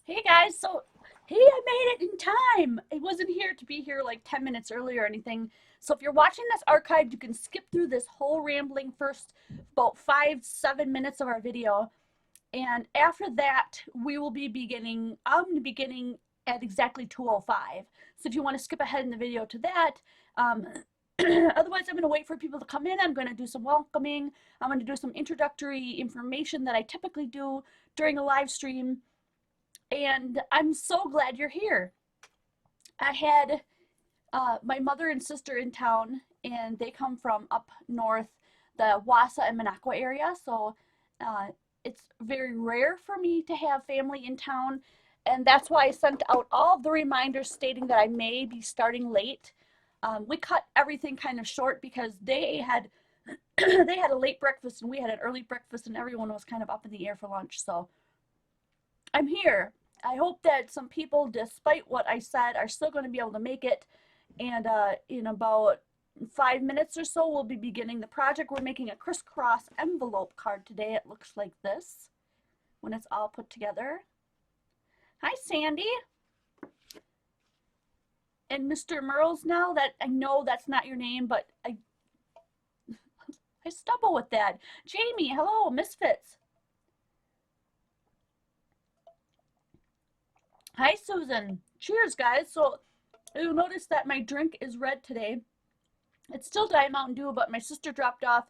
Hey guys, hey, I made it in time. I wasn't here to be here like 10 minutes earlier or anything. So if you're watching this archived, you can skip through this whole rambling first about 5, 7 minutes of our video. And after that, we will be beginning, I'm beginning at exactly 2:05. So if you want to skip ahead in the video to that, um, otherwise I'm going to wait for people to come in. I'm going to do some welcoming. I'm going to do some introductory information that I typically do during a live stream, and I'm so glad you're here. I had my mother and sister in town, and they come from up north, the Wassa and Minocqua area. So uh, it's very rare for me to have family in town, and that's why I sent out all the reminders stating that I may be starting late. We cut everything kind of short because they had they had a late breakfast and we had an early breakfast, and everyone was kind of up in the air for lunch. So I'm here. I hope that some people, despite what I said, are still going to be able to make it. And in about 5 minutes or so, we'll be beginning the project. We're making a crisscross envelope card today. It looks like this when it's all put together. Hi, Sandy. And Mr. Merles, now that I know that's not your name, but I stumble with that. Jamie, hello, Misfits. Hi, Susan. Cheers, guys. So you'll notice that my drink is red today. It's still Diet Mountain Dew, but my sister dropped off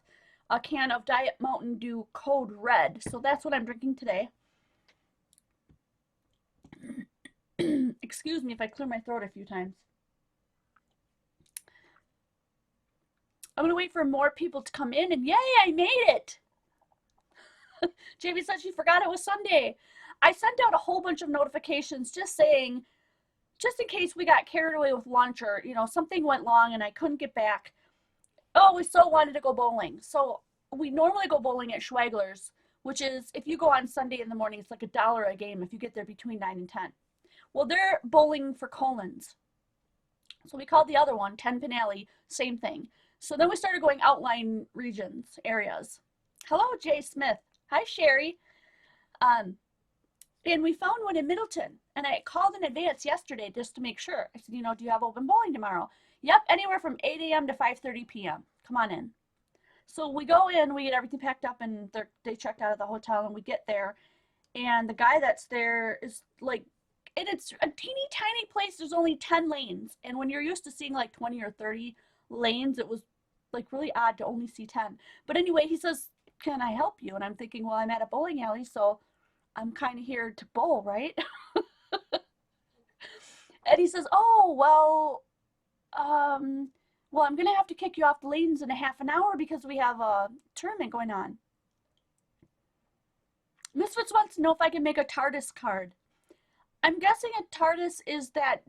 a can of Diet Mountain Dew Code Red. So that's what I'm drinking today. Excuse me if I clear my throat a few times. I'm going to wait for more people to come in, and yay, I made it! Jamie said she forgot it was Sunday. I sent out a whole bunch of notifications just saying, just in case we got carried away with lunch or, something went wrong and I couldn't get back. Oh, we so wanted to go bowling. So we normally go bowling at Schwagler's, which is, if you go on Sunday in the morning, it's like $1 a game if you get there between 9 and 10. Well, they're bowling for Colons. So we called the other one, 10 Pin Alley, same thing. So then we started going outline regions, areas. Hello, Jay Smith. Hi, Sherry. And we found one in Middleton. And I called in advance yesterday just to make sure. I said, do you have open bowling tomorrow? Yep, anywhere from 8 a.m. to 5:30 p.m. Come on in. So we go in, we get everything packed up, and they checked out of the hotel, and we get there. And the guy that's there is like, and it's a teeny tiny place. There's only 10 lanes. And when you're used to seeing like 20 or 30 lanes, it was like really odd to only see 10. But anyway, he says, can I help you? And I'm thinking, well, I'm at a bowling alley, so I'm kind of here to bowl, right? And he says, oh, well, I'm going to have to kick you off the lanes in a half an hour because we have a tournament going on. Misfits wants to know if I can make a TARDIS card. I'm guessing a TARDIS is that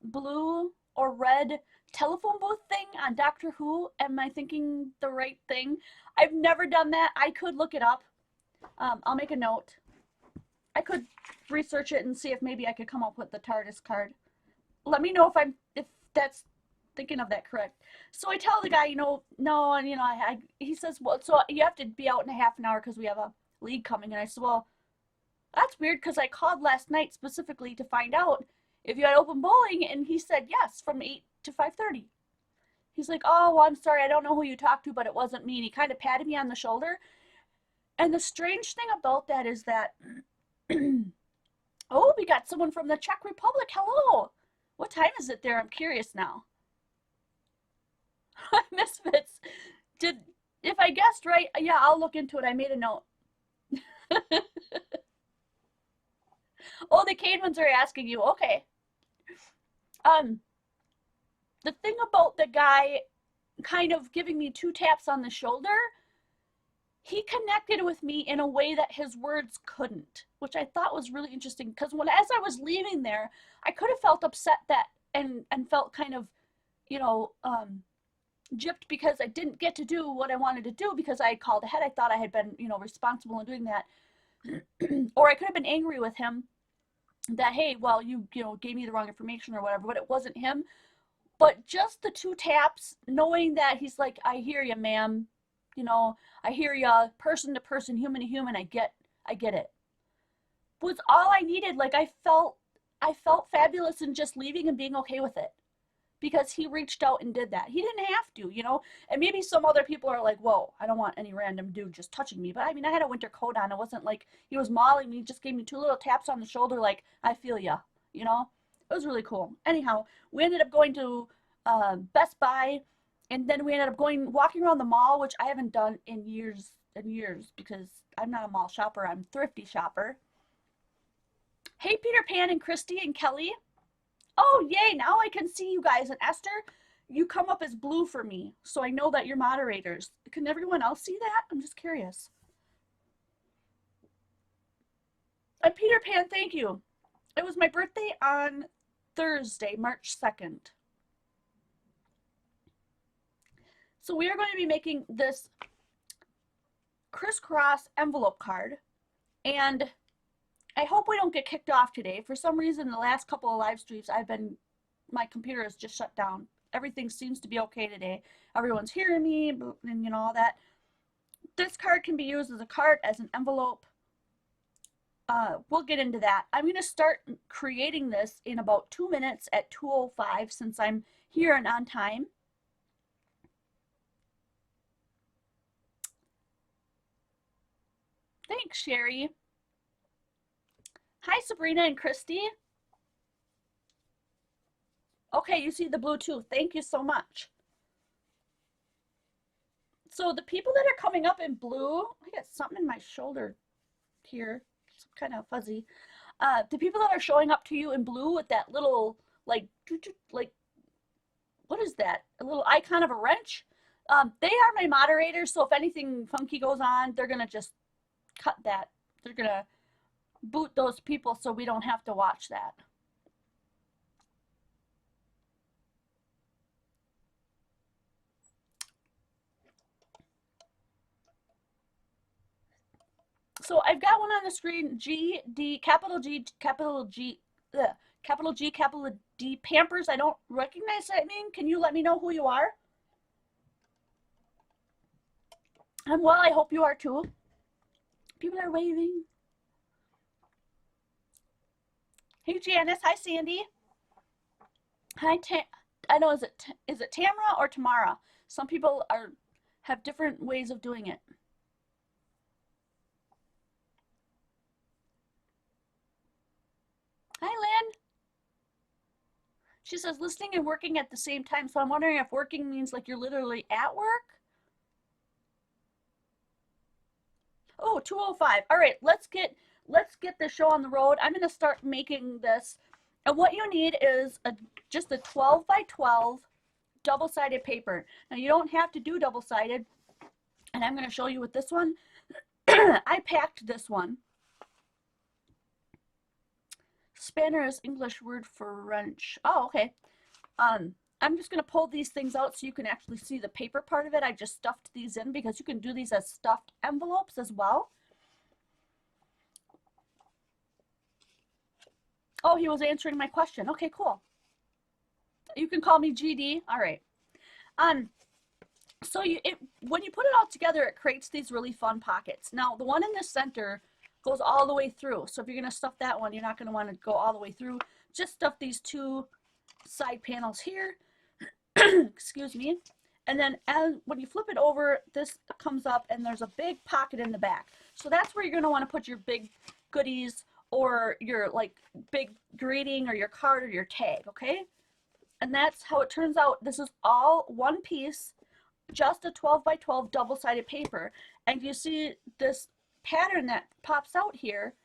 blue or red telephone booth thing on Doctor Who. Am I thinking the right thing? I've never done that. I could look it up. I'll make a note. I could research it and see if maybe I could come up with the TARDIS card. Let me know if that's thinking of that correct. So I tell the guy, no, and he says, well, so you have to be out in a half an hour because we have a league coming. And I said, well, that's weird because I called last night specifically to find out if you had open bowling, and he said yes, from 8 to 5:30. He's like, oh, well, I'm sorry, I don't know who you talked to, but it wasn't me. And he kind of patted me on the shoulder. And the strange thing about that is that, oh, we got someone from the Czech Republic. Hello. What time is it there? I'm curious now. Misfits. If I guessed right, yeah, I'll look into it. I made a note. Oh, the Canemans are asking you. Okay. The thing about the guy kind of giving me 2 taps on the shoulder, he connected with me in a way that his words couldn't, which I thought was really interesting, because as I was leaving there, I could have felt upset that and felt kind of, gypped because I didn't get to do what I wanted to do because I had called ahead. I thought I had been, responsible in doing that. Or I could have been angry with him that, hey, well, you gave me the wrong information or whatever, but it wasn't him. But just the 2 taps, knowing that he's like, I hear you, ma'am. I hear you, person to person, human to human. I get it. was all I needed. Like I felt fabulous in just leaving and being okay with it because he reached out and did that. He didn't have to, you know. And maybe some other people are like, "Whoa, I don't want any random dude just touching me." But I mean, I had a winter coat on. It wasn't like he was mauling me. He just gave me two little taps on the shoulder, like, "I feel ya," you know. It was really cool. Anyhow, we ended up going to Best Buy, and then we ended up walking around the mall, which I haven't done in years and years because I'm not a mall shopper. I'm a thrifty shopper. Hey, Peter Pan and Christy and Kelly. Oh, yay, now I can see you guys. And Esther, you come up as blue for me, so I know that you're moderators. Can everyone else see that? I'm just curious. And Peter Pan, thank you. It was my birthday on Thursday, March 2nd. So we are going to be making this crisscross envelope card, and I hope we don't get kicked off today. For some reason, the last couple of live streams, my computer has just shut down. Everything seems to be okay today. Everyone's hearing me, and you know, all that. This card can be used as a card, as an envelope. We'll get into that. I'm going to start creating this in about 2 minutes at 2:05 since I'm here and on time. Thanks, Sherry. Hi, Sabrina and Christy. Okay, you see the blue too. Thank you so much. So the people that are coming up in blue, I got something in my shoulder here. It's kind of fuzzy. The people that are showing up to you in blue with that little, like, what is that? A little icon of a wrench? They are my moderators, so if anything funky goes on, they're going to just cut that. They're going to boot those people so we don't have to watch that. So I've got one on the screen, capital G, capital D, Pampers. I don't recognize that name. Can you let me know who you are? I'm well, I hope you are too. People are waving. Hey Janice, hi Sandy. Hi I know, is it Tamara or Tamara? Some people have different ways of doing it. Hi Lynn. She says listening and working at the same time, so I'm wondering if working means like you're literally at work. Oh, 2:05. All right, let's get the show on the road. I'm going to start making this. And what you need is just a 12 by 12 double-sided paper. Now you don't have to do double-sided, and I'm going to show you with this one. I packed this one. Spanner is English word for wrench. Oh, okay. I'm just going to pull these things out so you can actually see the paper part of it. I just stuffed these in because you can do these as stuffed envelopes as well. Oh, he was answering my question. Okay, cool. You can call me GD. All right. So when you put it all together, it creates these really fun pockets. Now, the one in the center goes all the way through. So if you're going to stuff that one, you're not going to want to go all the way through. Just stuff these two side panels here. Excuse me. And then when you flip it over, this comes up and there's a big pocket in the back. So that's where you're going to want to put your big goodies or your like big greeting or your card or your tag, okay? And that's how it turns out. This is all one piece, just a 12 by 12 double-sided paper. And you see this pattern that pops out here,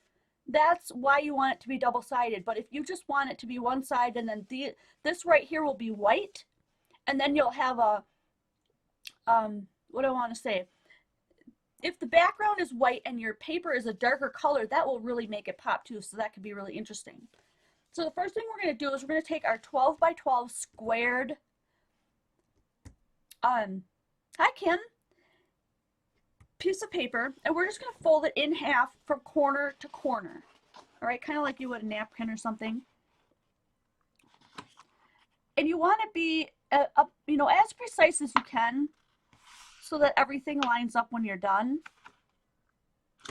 that's why you want it to be double-sided. But if you just want it to be one side and then this right here will be white, and then you'll have a, what do I want to say? If the background is white and your paper is a darker color, that will really make it pop too, so that could be really interesting. So the first thing we're going to do is we're going to take our 12 by 12 squared, hi Kim, piece of paper, and we're just going to fold it in half from corner to corner. All right, kind of like you would a napkin or something. And you want to be, you know, as precise as you can so that everything lines up when you're done.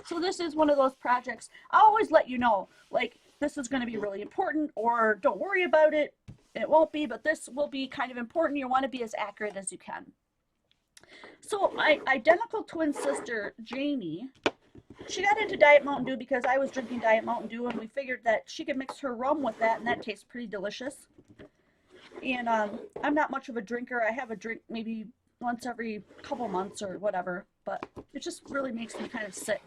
So this is one of those projects. I always let you know, like, this is going to be really important, or don't worry about it. It won't be, but this will be kind of important. You want to be as accurate as you can. So my identical twin sister, Jamie, she got into Diet Mountain Dew because I was drinking Diet Mountain Dew, and we figured that she could mix her rum with that, and that tastes pretty delicious. And I'm not much of a drinker. I have a drink maybe once every couple months or whatever, but it just really makes me kind of sick.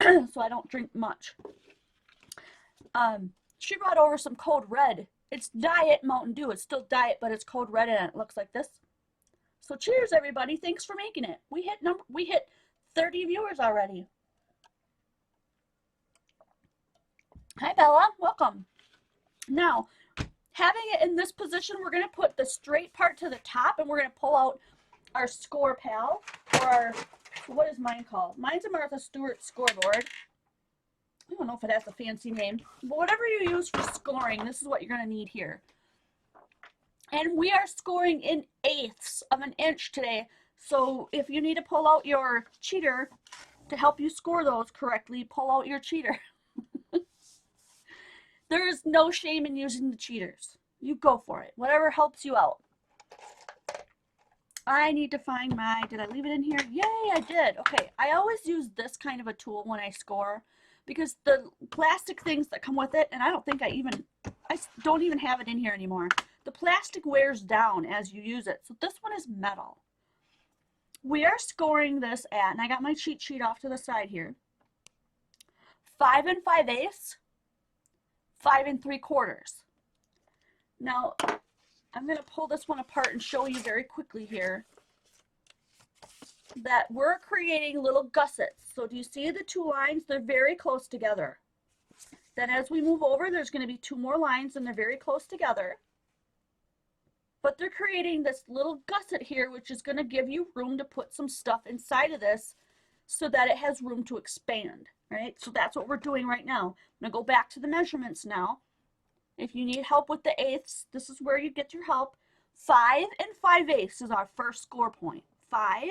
So I don't drink much. She brought over some Code Red. It's Diet Mountain Dew. It's still diet, but it's Code Red, and it looks like this. So cheers, everybody. Thanks for making it. We hit 30 viewers already. Hi, Bella. Welcome. Now, having it in this position, we're going to put the straight part to the top, and we're going to pull out our score pal, or our, what is mine called? Mine's a Martha Stewart scoreboard. I don't know if it has a fancy name, but whatever you use for scoring, this is what you're going to need here. And we are scoring in eighths of an inch today. So if you need to pull out your cheater to help you score those correctly, pull out your cheater. There is no shame in using the cheaters. You go for it. Whatever helps you out. I need to find my, did I leave it in here? Yay, I did. Okay, I always use this kind of a tool when I score because the plastic things that come with it, and I don't even have it in here anymore. The plastic wears down as you use it. So this one is metal. We are scoring this at, and I got my cheat sheet off to the side here, 5 5/8, 5 3/4. Now, I'm going to pull this one apart and show you very quickly here that we're creating little gussets. So do you see the two lines? They're very close together. Then as we move over, there's going to be 2 more lines, and they're very close together. But they're creating this little gusset here, which is going to give you room to put some stuff inside of this so that it has room to expand, right? So that's what we're doing right now. I'm going to go back to the measurements now. If you need help with the eighths, this is where you get your help. 5 5/8 is our first score point. 5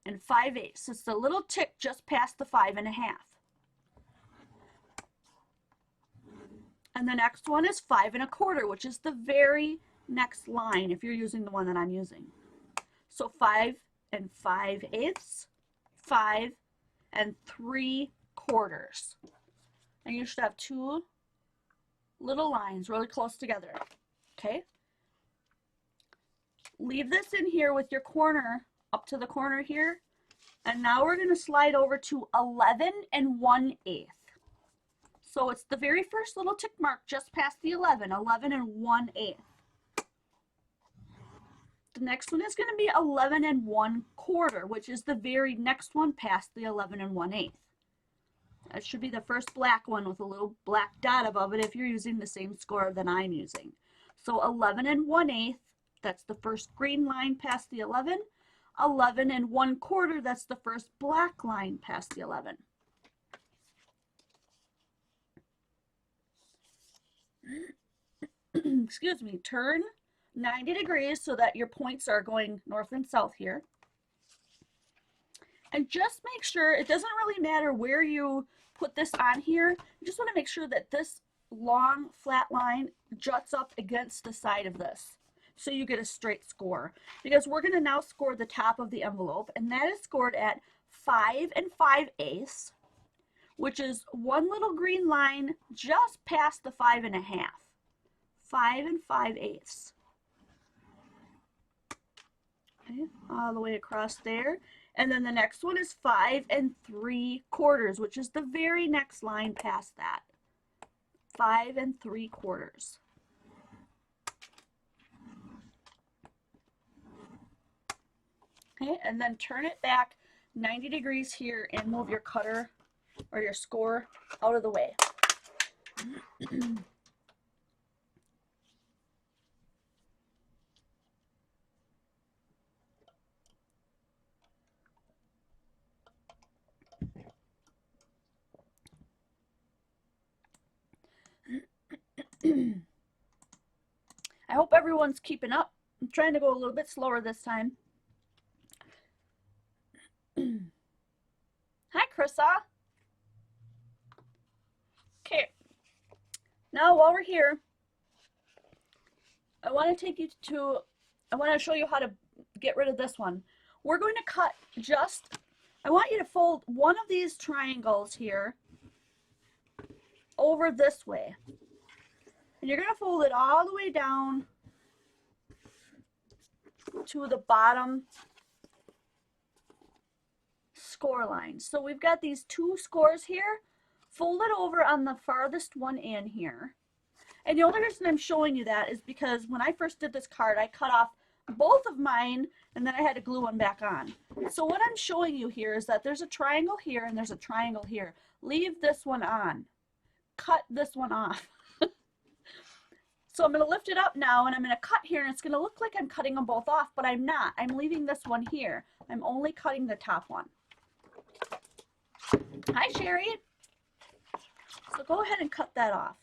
5/8. It's the little tick just past the 5 1/2. And the next one is 5 1/4, which is the very next line if you're using the one that I'm using. So 5 5/8, 5 3/4. And you should have 2 little lines really close together. Okay? Leave this in here with your corner up to the corner here. And now we're going to slide over to 11 1/8. So it's the very first little tick mark just past the 11, 11 1/8. The next one is going to be 11 1/4, which is the very next one past the 11 1/8. That should be the first black one with a little black dot above it if you're using the same score that I'm using. So 11 1/8, that's the first green line past the 11. 11 1/4, that's the first black line past the 11. Excuse me, turn 90 degrees so that your points are going north and south here. And just make sure, it doesn't really matter where you put this on here, you just want to make sure that this long flat line juts up against the side of this so you get a straight score. Because we're going to now score the top of the envelope, and that is scored at 5 5/8, which is one little green line just past the 5 1/2. 5 5/8. Okay, all the way across there. And then the next one is 5 3/4, which is the very next line past that. 5 3/4. Okay, and then turn it back 90 degrees here and move your cutter or your score out of the way. I hope everyone's keeping up. I'm trying to go a little bit slower this time. Hi, Crissa. Okay, now while we're here, I want to show you how to get rid of this one. We're going to cut I want you to fold one of these triangles here over this way. And you're going to fold it all the way down to the bottom score line. So we've got these two scores here. Fold it over on the farthest one in here. And the only reason I'm showing you that is because when I first did this card, I cut off both of mine and then I had to glue one back on. So what I'm showing you here is that there's a triangle here and there's a triangle here. Leave this one on. Cut this one off. So I'm going to lift it up now and I'm going to cut here and it's going to look like I'm cutting them both off, but I'm not. I'm leaving this one here. I'm only cutting the top one. Hi, Sherry. So go ahead and cut that off.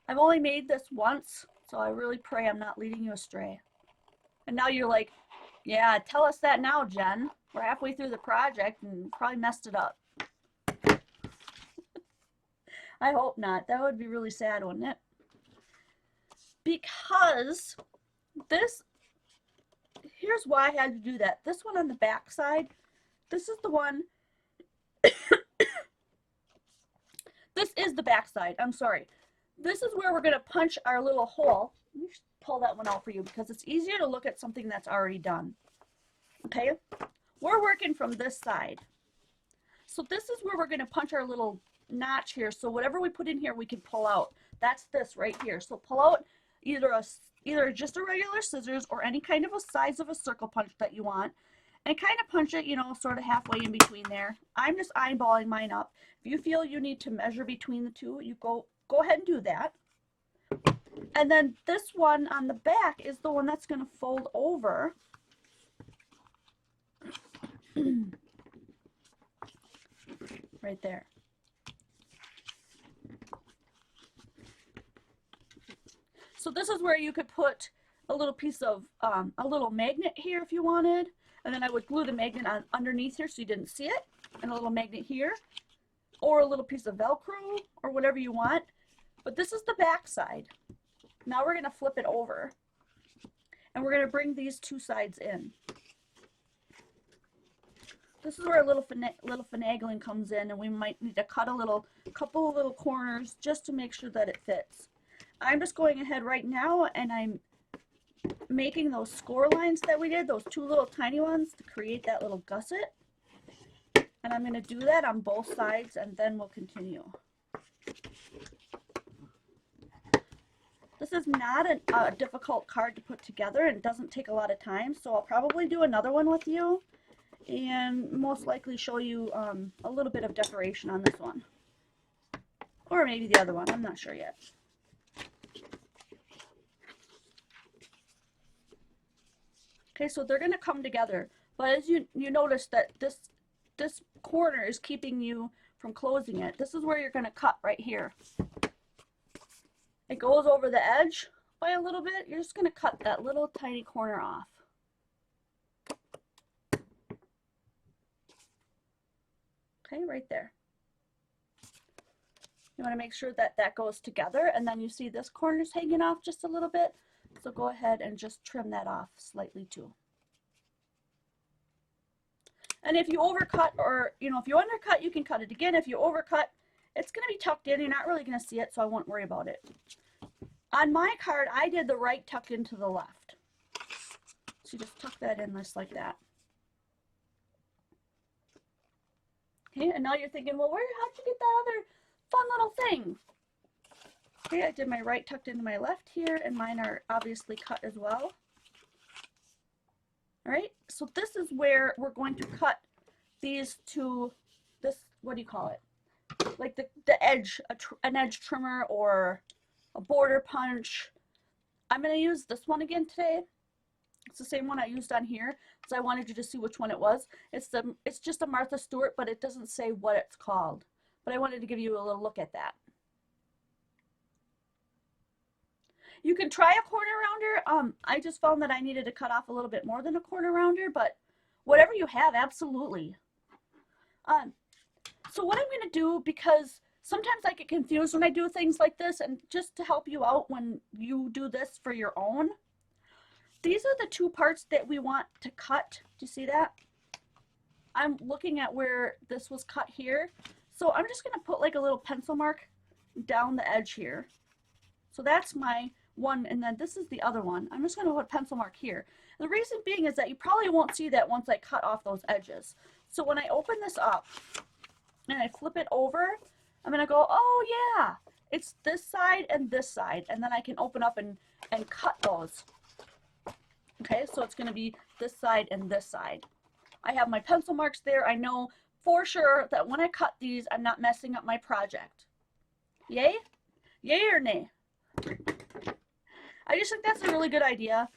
I've only made this once, so I really pray I'm not leading you astray. And now you're like, yeah, tell us that now, Jen. We're halfway through the project and probably messed it up. I hope not. That would be really sad, wouldn't it? Because here's why I had to do that. This one on the back side, this is the one, this is the back side, I'm sorry. This is where we're going to punch our little hole. Let me pull that one out for you because it's easier to look at something that's already done. Okay? We're working from this side. So this is where we're going to punch our little notch here. So whatever we put in here, we can pull out. That's this right here. So pull out either just a regular scissors or any kind of a size of a circle punch that you want. And kind of punch it, you know, sort of halfway in between there. I'm just eyeballing mine up. If you feel you need to measure between the two, you go ahead and do that. And then this one on the back is the one that's going to fold over. Right there. So this is where you could put a little piece of, a little magnet here if you wanted. And then I would glue the magnet on underneath here so you didn't see it. And a little magnet here. Or a little piece of Velcro or whatever you want. But this is the back side. Now we're going to flip it over. And we're going to bring these two sides in. This is where a little finagling comes in, and we might need to cut a couple of little corners just to make sure that it fits. I'm just going ahead right now and I'm making those score lines that we did, those two little tiny ones, to create that little gusset. And I'm going to do that on both sides and then we'll continue. This is not a difficult card to put together and it doesn't take a lot of time, so I'll probably do another one with you and most likely show you a little bit of decoration on this one. Or maybe the other one, I'm not sure yet. Okay, so they're going to come together, but as you notice that this corner is keeping you from closing it. This is where you're going to cut right here. It goes over the edge by a little bit. You're just going to cut that little tiny corner off. Okay, right there. You want to make sure that that goes together, and then you see this corner's hanging off just a little bit. So go ahead and just trim that off slightly too. And if you overcut, or if you undercut, you can cut it again. If you overcut, it's going to be tucked in. You're not really going to see it, so I won't worry about it. On my card, I did the right tucked into the left. So you just tuck that in just like that. Okay, and now you're thinking, well, how'd you get that other fun little thing? Okay, I did my right tucked into my left here, and mine are obviously cut as well. All right, so this is where we're going to cut these to this, what do you call it? Like the edge, an edge trimmer or a border punch. I'm going to use this one again today. It's the same one I used on here, so I wanted you to see which one it was. It's just a Martha Stewart, but it doesn't say what it's called. But I wanted to give you a little look at that. You can try a corner rounder. I just found that I needed to cut off a little bit more than a corner rounder, but whatever you have, absolutely. So what I'm going to do, because sometimes I get confused when I do things like this, and just to help you out when you do this for your own, these are the two parts that we want to cut. Do you see that? I'm looking at where this was cut here. So I'm just going to put like a little pencil mark down the edge here. So that's my one, and then this is the other one. I'm just going to put a pencil mark here. The reason being is that you probably won't see that once I cut off those edges. So when I open this up and I flip it over, I'm going to go, oh yeah, it's this side, and then I can open up and cut those. Okay, so it's going to be this side and this side. I have my pencil marks there. I know for sure that when I cut these, I'm not messing up my project. Yay? Yay or nay? I just think that's a really good idea.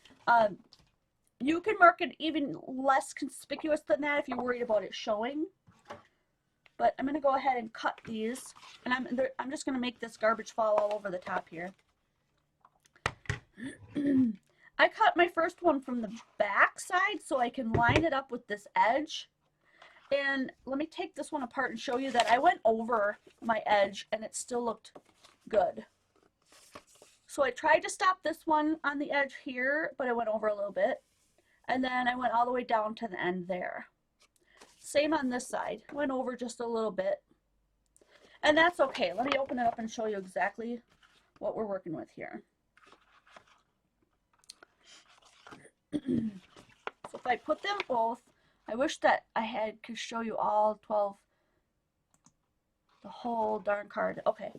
You can mark it even less conspicuous than that if you're worried about it showing. But I'm going to go ahead and cut these, and I'm just going to make this garbage fall all over the top here. I cut my first one from the back side so I can line it up with this edge. And let me take this one apart and show you that I went over my edge and it still looked good. So I tried to stop this one on the edge here, but I went over a little bit. And then I went all the way down to the end there. Same on this side. Went over just a little bit. And that's okay. Let me open it up and show you exactly what we're working with here. So if I put them both, I wish that I could show you all 12, the whole darn card. Okay,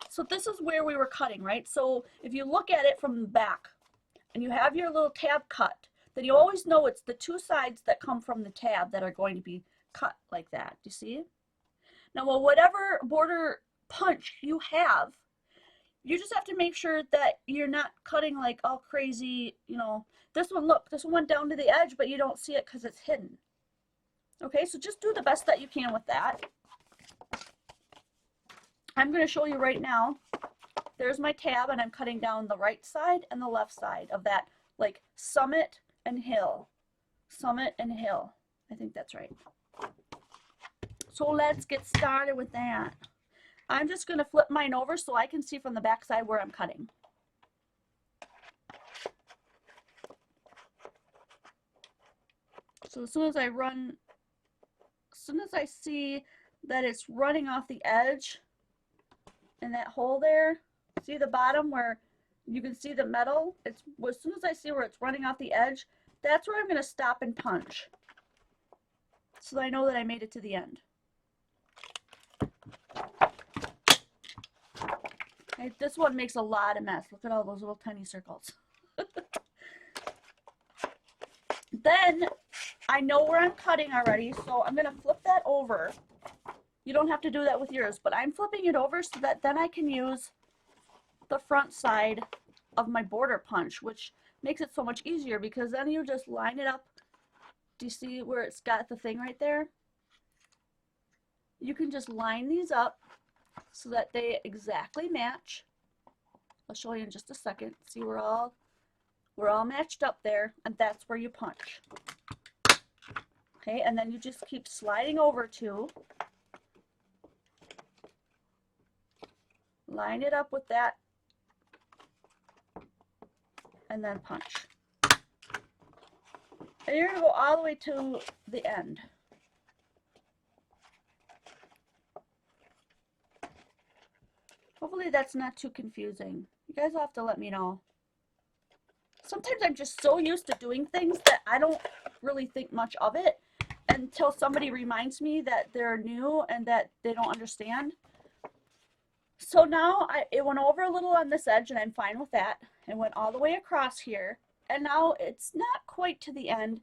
so this is where we were cutting, right? So if you look at it from the back and you have your little tab cut, then you always know it's the two sides that come from the tab that are going to be cut like that. Do you see? Now, well, whatever border punch you have, you just have to make sure that you're not cutting like all crazy, you know. This one, look, this one went down to the edge, but you don't see it because it's hidden. Okay, so just do the best that you can with that. I'm going to show you right now. There's my tab, and I'm cutting down the right side and the left side of that, like summit and hill. Summit and hill. I think that's right. So let's get started with that. I'm just going to flip mine over so I can see from the back side where I'm cutting. So as soon as I see that it's running off the edge in that hole there, see the bottom where you can see the metal? It's as soon as I see where it's running off the edge, that's where I'm going to stop and punch, so that I know that I made it to the end. Okay, this one makes a lot of mess. Look at all those little tiny circles. Then I know where I'm cutting already, so I'm going to flip that over. You don't have to do that with yours, but I'm flipping it over so that then I can use the front side of my border punch, which makes it so much easier because then you just line it up. Do you see where it's got the thing right there? You can just line these up so that they exactly match. I'll show you in just a second. See, we're all matched up there, and that's where you punch. Okay, and then you just keep sliding over to line it up with that, and then punch. And you're going to go all the way to the end. Hopefully that's not too confusing. You guys will have to let me know. Sometimes I'm just so used to doing things that I don't really think much of it until somebody reminds me that they're new and that they don't understand. So now it went over a little on this edge, and I'm fine with that. It went all the way across here, and now it's not quite to the end,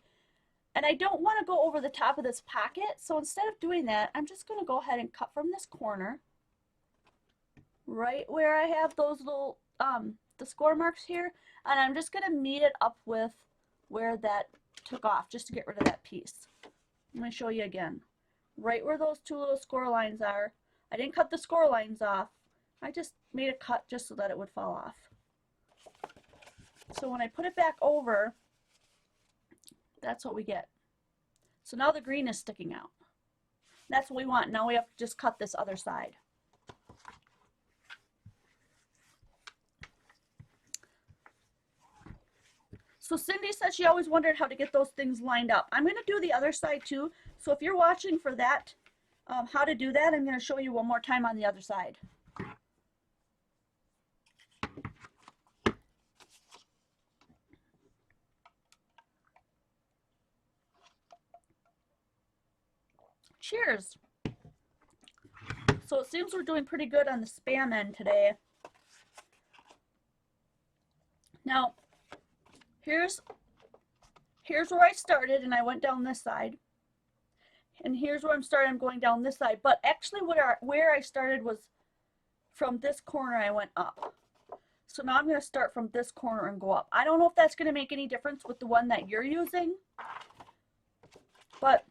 and I don't want to go over the top of this pocket, so instead of doing that, I'm just going to go ahead and cut from this corner right where I have those little the score marks here, and I'm just going to meet it up with where that took off just to get rid of that piece. I'm going to show you again. Right where those two little score lines are. I didn't cut the score lines off. I just made a cut just so that it would fall off. So when I put it back over, that's what we get. So now the green is sticking out. That's what we want. Now we have to just cut this other side. So Cindy said she always wondered how to get those things lined up. I'm going to do the other side too. So if you're watching for that, how to do that, I'm going to show you one more time on the other side. Cheers. So it seems we're doing pretty good on the Spam end today. Now, here's where I started, and I went down this side. And here's where I'm starting, I'm going down this side. But actually where I started was from this corner I went up. So now I'm going to start from this corner and go up. I don't know if that's going to make any difference with the one that you're using, but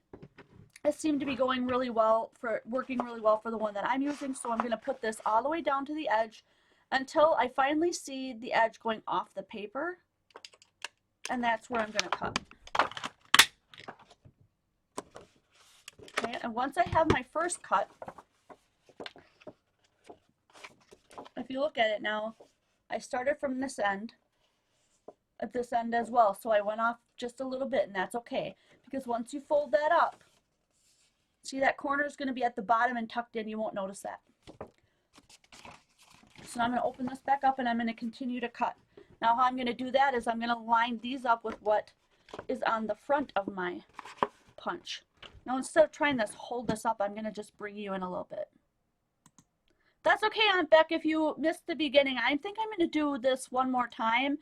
it seemed to be going really well, working really well for the one that I'm using. So I'm going to put this all the way down to the edge until I finally see the edge going off the paper. And that's where I'm going to cut. Okay, and once I have my first cut, if you look at it now, I started from this end, at this end as well. So I went off just a little bit, and that's okay. Because once you fold that up, see that corner is going to be at the bottom and tucked in. You won't notice that. So now I'm going to open this back up, and I'm going to continue to cut. Now how I'm going to do that is I'm going to line these up with what is on the front of my punch. Now instead of trying to hold this up, I'm going to just bring you in a little bit. That's okay, Aunt Beck, if you missed the beginning. I think I'm going to do this one more time.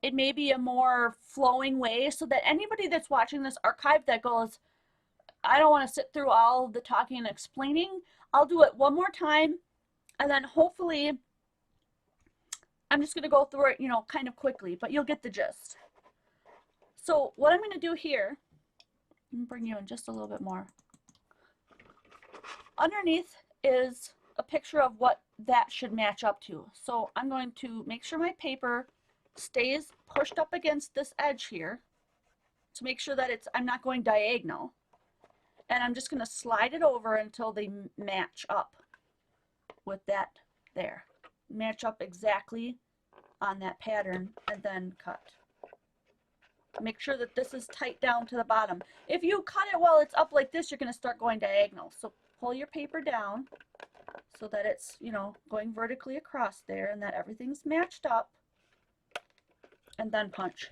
It may be a more flowing way so that anybody that's watching this archive that goes, I don't want to sit through all the talking and explaining. I'll do it one more time, and then hopefully I'm just going to go through it, you know, kind of quickly, but you'll get the gist. So what I'm going to do here, I'm going to bring you in just a little bit more. Underneath is a picture of what that should match up to. So I'm going to make sure my paper stays pushed up against this edge here to make sure that I'm not going diagonal. And I'm just going to slide it over until they match up with that there. Match up exactly on that pattern, and then cut. Make sure that this is tight down to the bottom. If you cut it while it's up like this, you're going to start going diagonal. So pull your paper down so that it's, you know, going vertically across there and that everything's matched up, and then punch.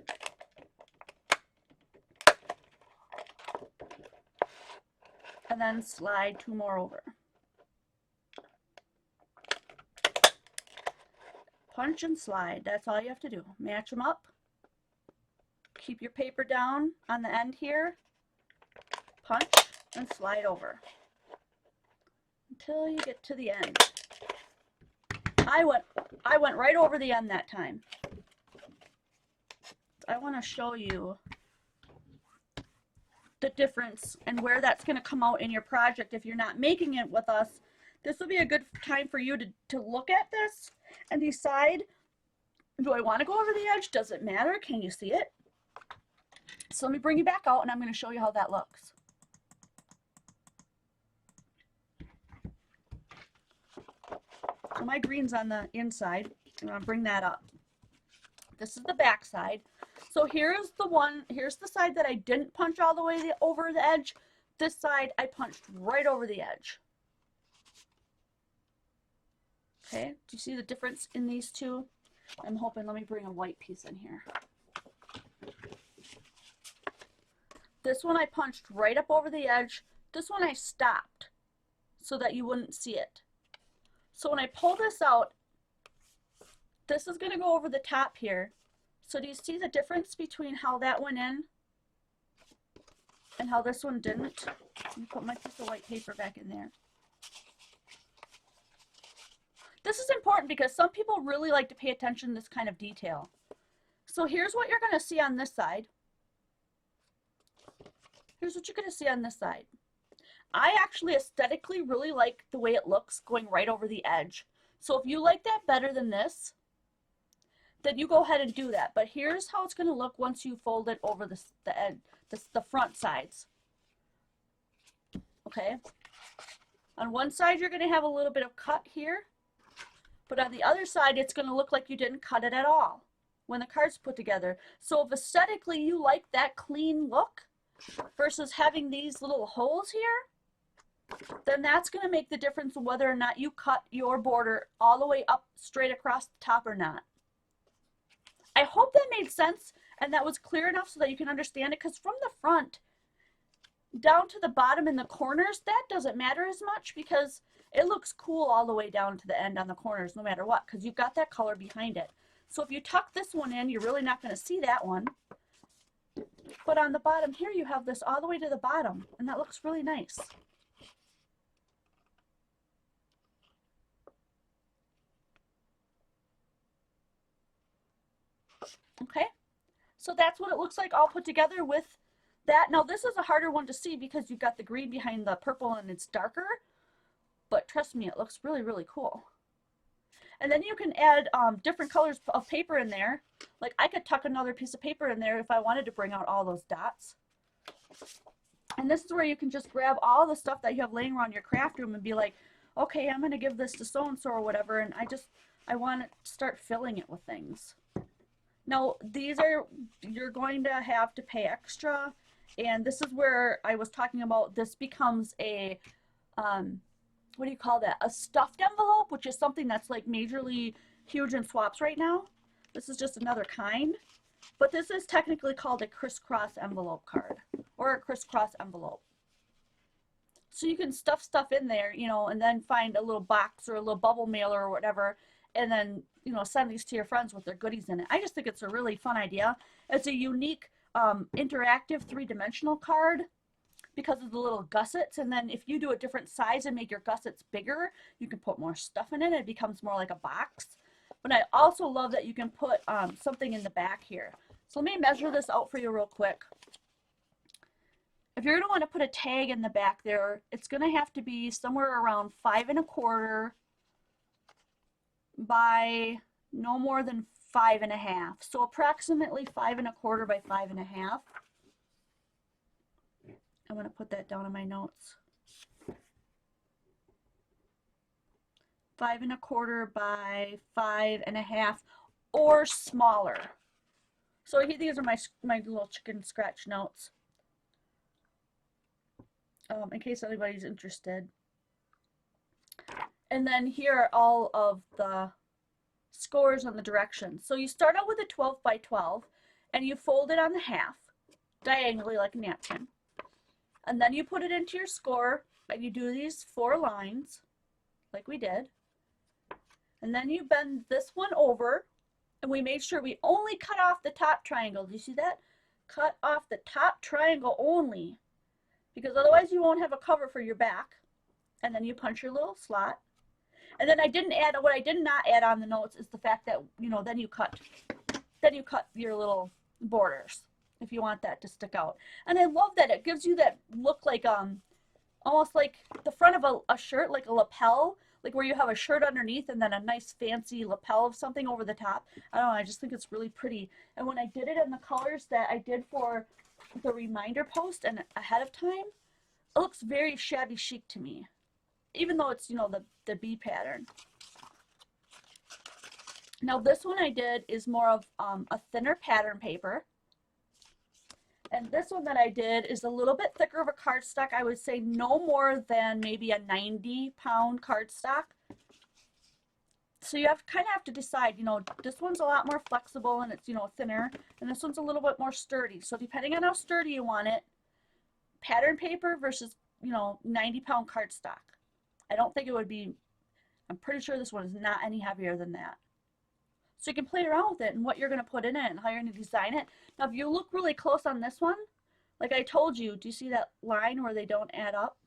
And then slide two more over. Punch and slide, that's all you have to do. Match them up. Keep your paper down on the end here. Punch and slide over until you get to the end. I went right over the end that time. I want to show you the difference and where that's going to come out in your project. If you're not making it with us, this will be a good time for you to look at this and decide, do I want to go over the edge? Does it matter? Can you see it? So let me bring you back out, and I'm going to show you how that looks. So my green's on the inside. I'm going to bring that up. This is the back side. So here's the side that I didn't punch all the way over the edge. This side I punched right over the edge. Okay, do you see the difference in these two? I'm hoping, let me bring a white piece in here. This one I punched right up over the edge. This one I stopped so that you wouldn't see it. So when I pull this out, this is going to go over the top here. So do you see the difference between how that went in and how this one didn't? Let me put my piece of white paper back in there. This is important because some people really like to pay attention to this kind of detail. So here's what you're going to see on this side. Here's what you're going to see on this side. I actually aesthetically really like the way it looks going right over the edge. So if you like that better than this, then you go ahead and do that. But here's how it's going to look once you fold it over the front sides. okay? On one side, you're going to have a little bit of cut here, but on the other side, it's going to look like you didn't cut it at all when the card's put together. So if aesthetically you like that clean look versus having these little holes here, then that's going to make the difference whether or not you cut your border all the way up straight across the top or not. I hope that made sense and that was clear enough so that you can understand it, because from the front down to the bottom in the corners, that doesn't matter as much because it looks cool all the way down to the end on the corners no matter what, because you've got that color behind it. So if you tuck this one in, you're really not going to see that one. But on the bottom here, you have this all the way to the bottom, and that looks really nice. Okay, so that's what it looks like all put together with that. Now this is a harder one to see because you've got the green behind the purple and it's darker, but trust me, it looks really, really cool. And then you can add different colors of paper in there. Like I could tuck another piece of paper in there if I wanted to bring out all those dots. And this is where you can just grab all the stuff that you have laying around your craft room and be like, okay, I'm going to give this to so-and-so or whatever, and I want to start filling it with things. Now, these are, you're going to have to pay extra, and this is where I was talking about this becomes a, what do you call that? A stuffed envelope, which is something that's like majorly huge in swaps right now. This is just another kind, but this is technically called a crisscross envelope card or a crisscross envelope. So you can stuff stuff in there, you know, and then find a little box or a little bubble mailer or whatever, and then, you know, send these to your friends with their goodies in it. I just think it's a really fun idea. It's a unique interactive three-dimensional card because of the little gussets, and then if you do a different size and make your gussets bigger, you can put more stuff in it. It becomes more like a box. But I also love that you can put something in the back here. So let me measure this out for you real quick. If you're going to want to put a tag in the back there, it's going to have to be somewhere around 5 1/4 by no more than 5 1/2. So approximately 5 1/4 by 5 1/2. I'm going to put that down in my notes. 5 1/4 by 5 1/2 or smaller. So these are my little chicken scratch notes. In case anybody's interested. And then here are all of the scores on the directions. So you start out with a 12 by 12 and you fold it on the half diagonally like a napkin. And then you put it into your score and you do these 4 lines like we did. And then you bend this one over, and we made sure we only cut off the top triangle. Do you see that? Cut off the top triangle only, because otherwise you won't have a cover for your back. And then you punch your little slot. And then what I did not add on the notes is the fact that, you know, then you cut your little borders if you want that to stick out. And I love that it gives you that look like almost like the front of a shirt, like a lapel, like where you have a shirt underneath and then a nice fancy lapel of something over the top. I don't know, I just think it's really pretty. And when I did it in the colors that I did for the reminder post and ahead of time, it looks very shabby chic to me, even though it's, you know, the B pattern. Now this one I did is more of a thinner pattern paper. And this one that I did is a little bit thicker of a cardstock. I would say no more than maybe a 90-pound cardstock. So you kind of have to decide, you know, this one's a lot more flexible and it's, you know, thinner, and this one's a little bit more sturdy. So depending on how sturdy you want it, pattern paper versus, you know, 90-pound cardstock. I don't think it would be, I'm pretty sure this one is not any heavier than that. So you can play around with it and what you're going to put in it and how you're going to design it. Now, if you look really close on this one, like I told you, do you see that line where they don't add up?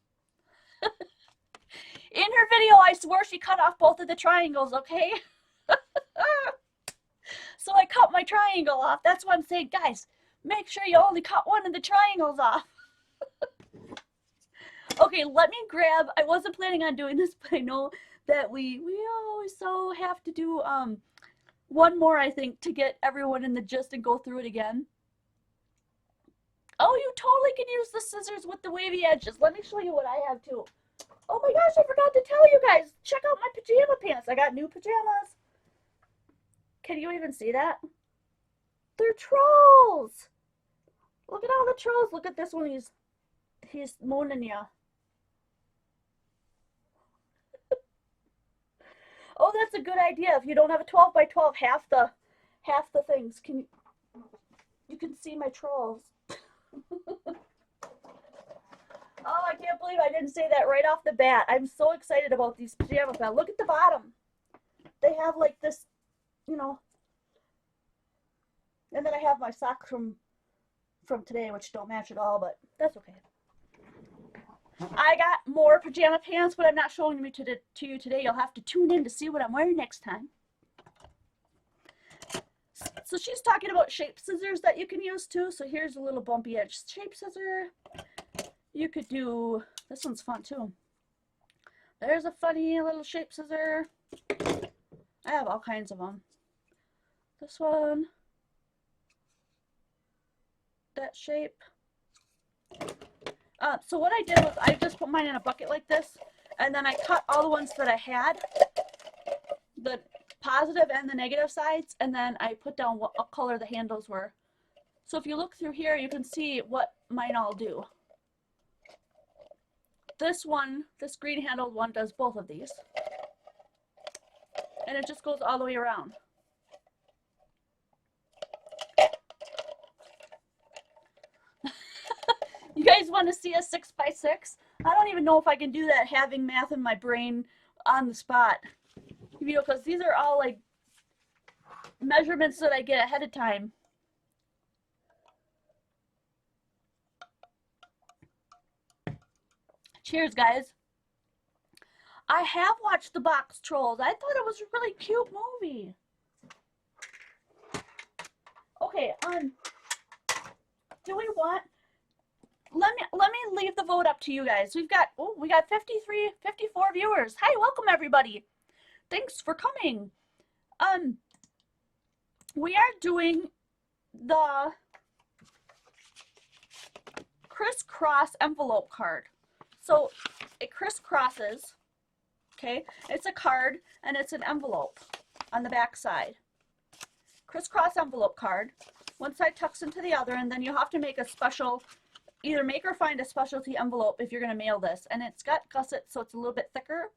In her video, I swear she cut off both of the triangles, okay? So I cut my triangle off. That's why I'm saying, guys, make sure you only cut one of the triangles off. Okay, let me grab, I wasn't planning on doing this, but I know that we always so have to do one more, I think, to get everyone in the gist and go through it again. Oh, you totally can use the scissors with the wavy edges. Let me show you what I have too. Oh my gosh, I forgot to tell you guys. Check out my pajama pants. I got new pajamas. Can you even see that? They're trolls. Look at all the trolls. Look at this one. He's mooning you. Oh, that's a good idea. If you don't have a 12 by 12, half the things you can see my trolls. Oh, I can't believe I didn't say that right off the bat. I'm so excited about these pajama pants. Look at the bottom. They have like this, you know. And then I have my socks from today, which don't match at all, but that's okay. I got more pajama pants, but I'm not showing them to you today. You'll have to tune in to see what I'm wearing next time. So she's talking about shape scissors that you can use too. So here's a little bumpy edge shape scissor. You could do, this one's fun too. There's a funny little shape scissor. I have all kinds of them. This one. That shape. So what I did was I just put mine in a bucket like this, and then I cut all the ones that I had, the positive and the negative sides, and then I put down what color the handles were. So if you look through here, you can see what mine all do. This one, this green handled one, does both of these, and it just goes all the way around. You guys want to see a 6x6? I don't even know if I can do that having math in my brain on the spot. You know, because these are all like measurements that I get ahead of time. Cheers, guys. I have watched The Box Trolls. I thought it was a really cute movie. Okay, do we want... Let me leave the vote up to you guys. We got 54 viewers. Hi, welcome everybody. Thanks for coming. We are doing the crisscross envelope card. So it crisscrosses, okay? It's a card and it's an envelope on the back side. Crisscross envelope card. One side tucks into the other, and then you have to make a special, either make or find a specialty envelope if you're going to mail this. And it's got gussets, so it's a little bit thicker.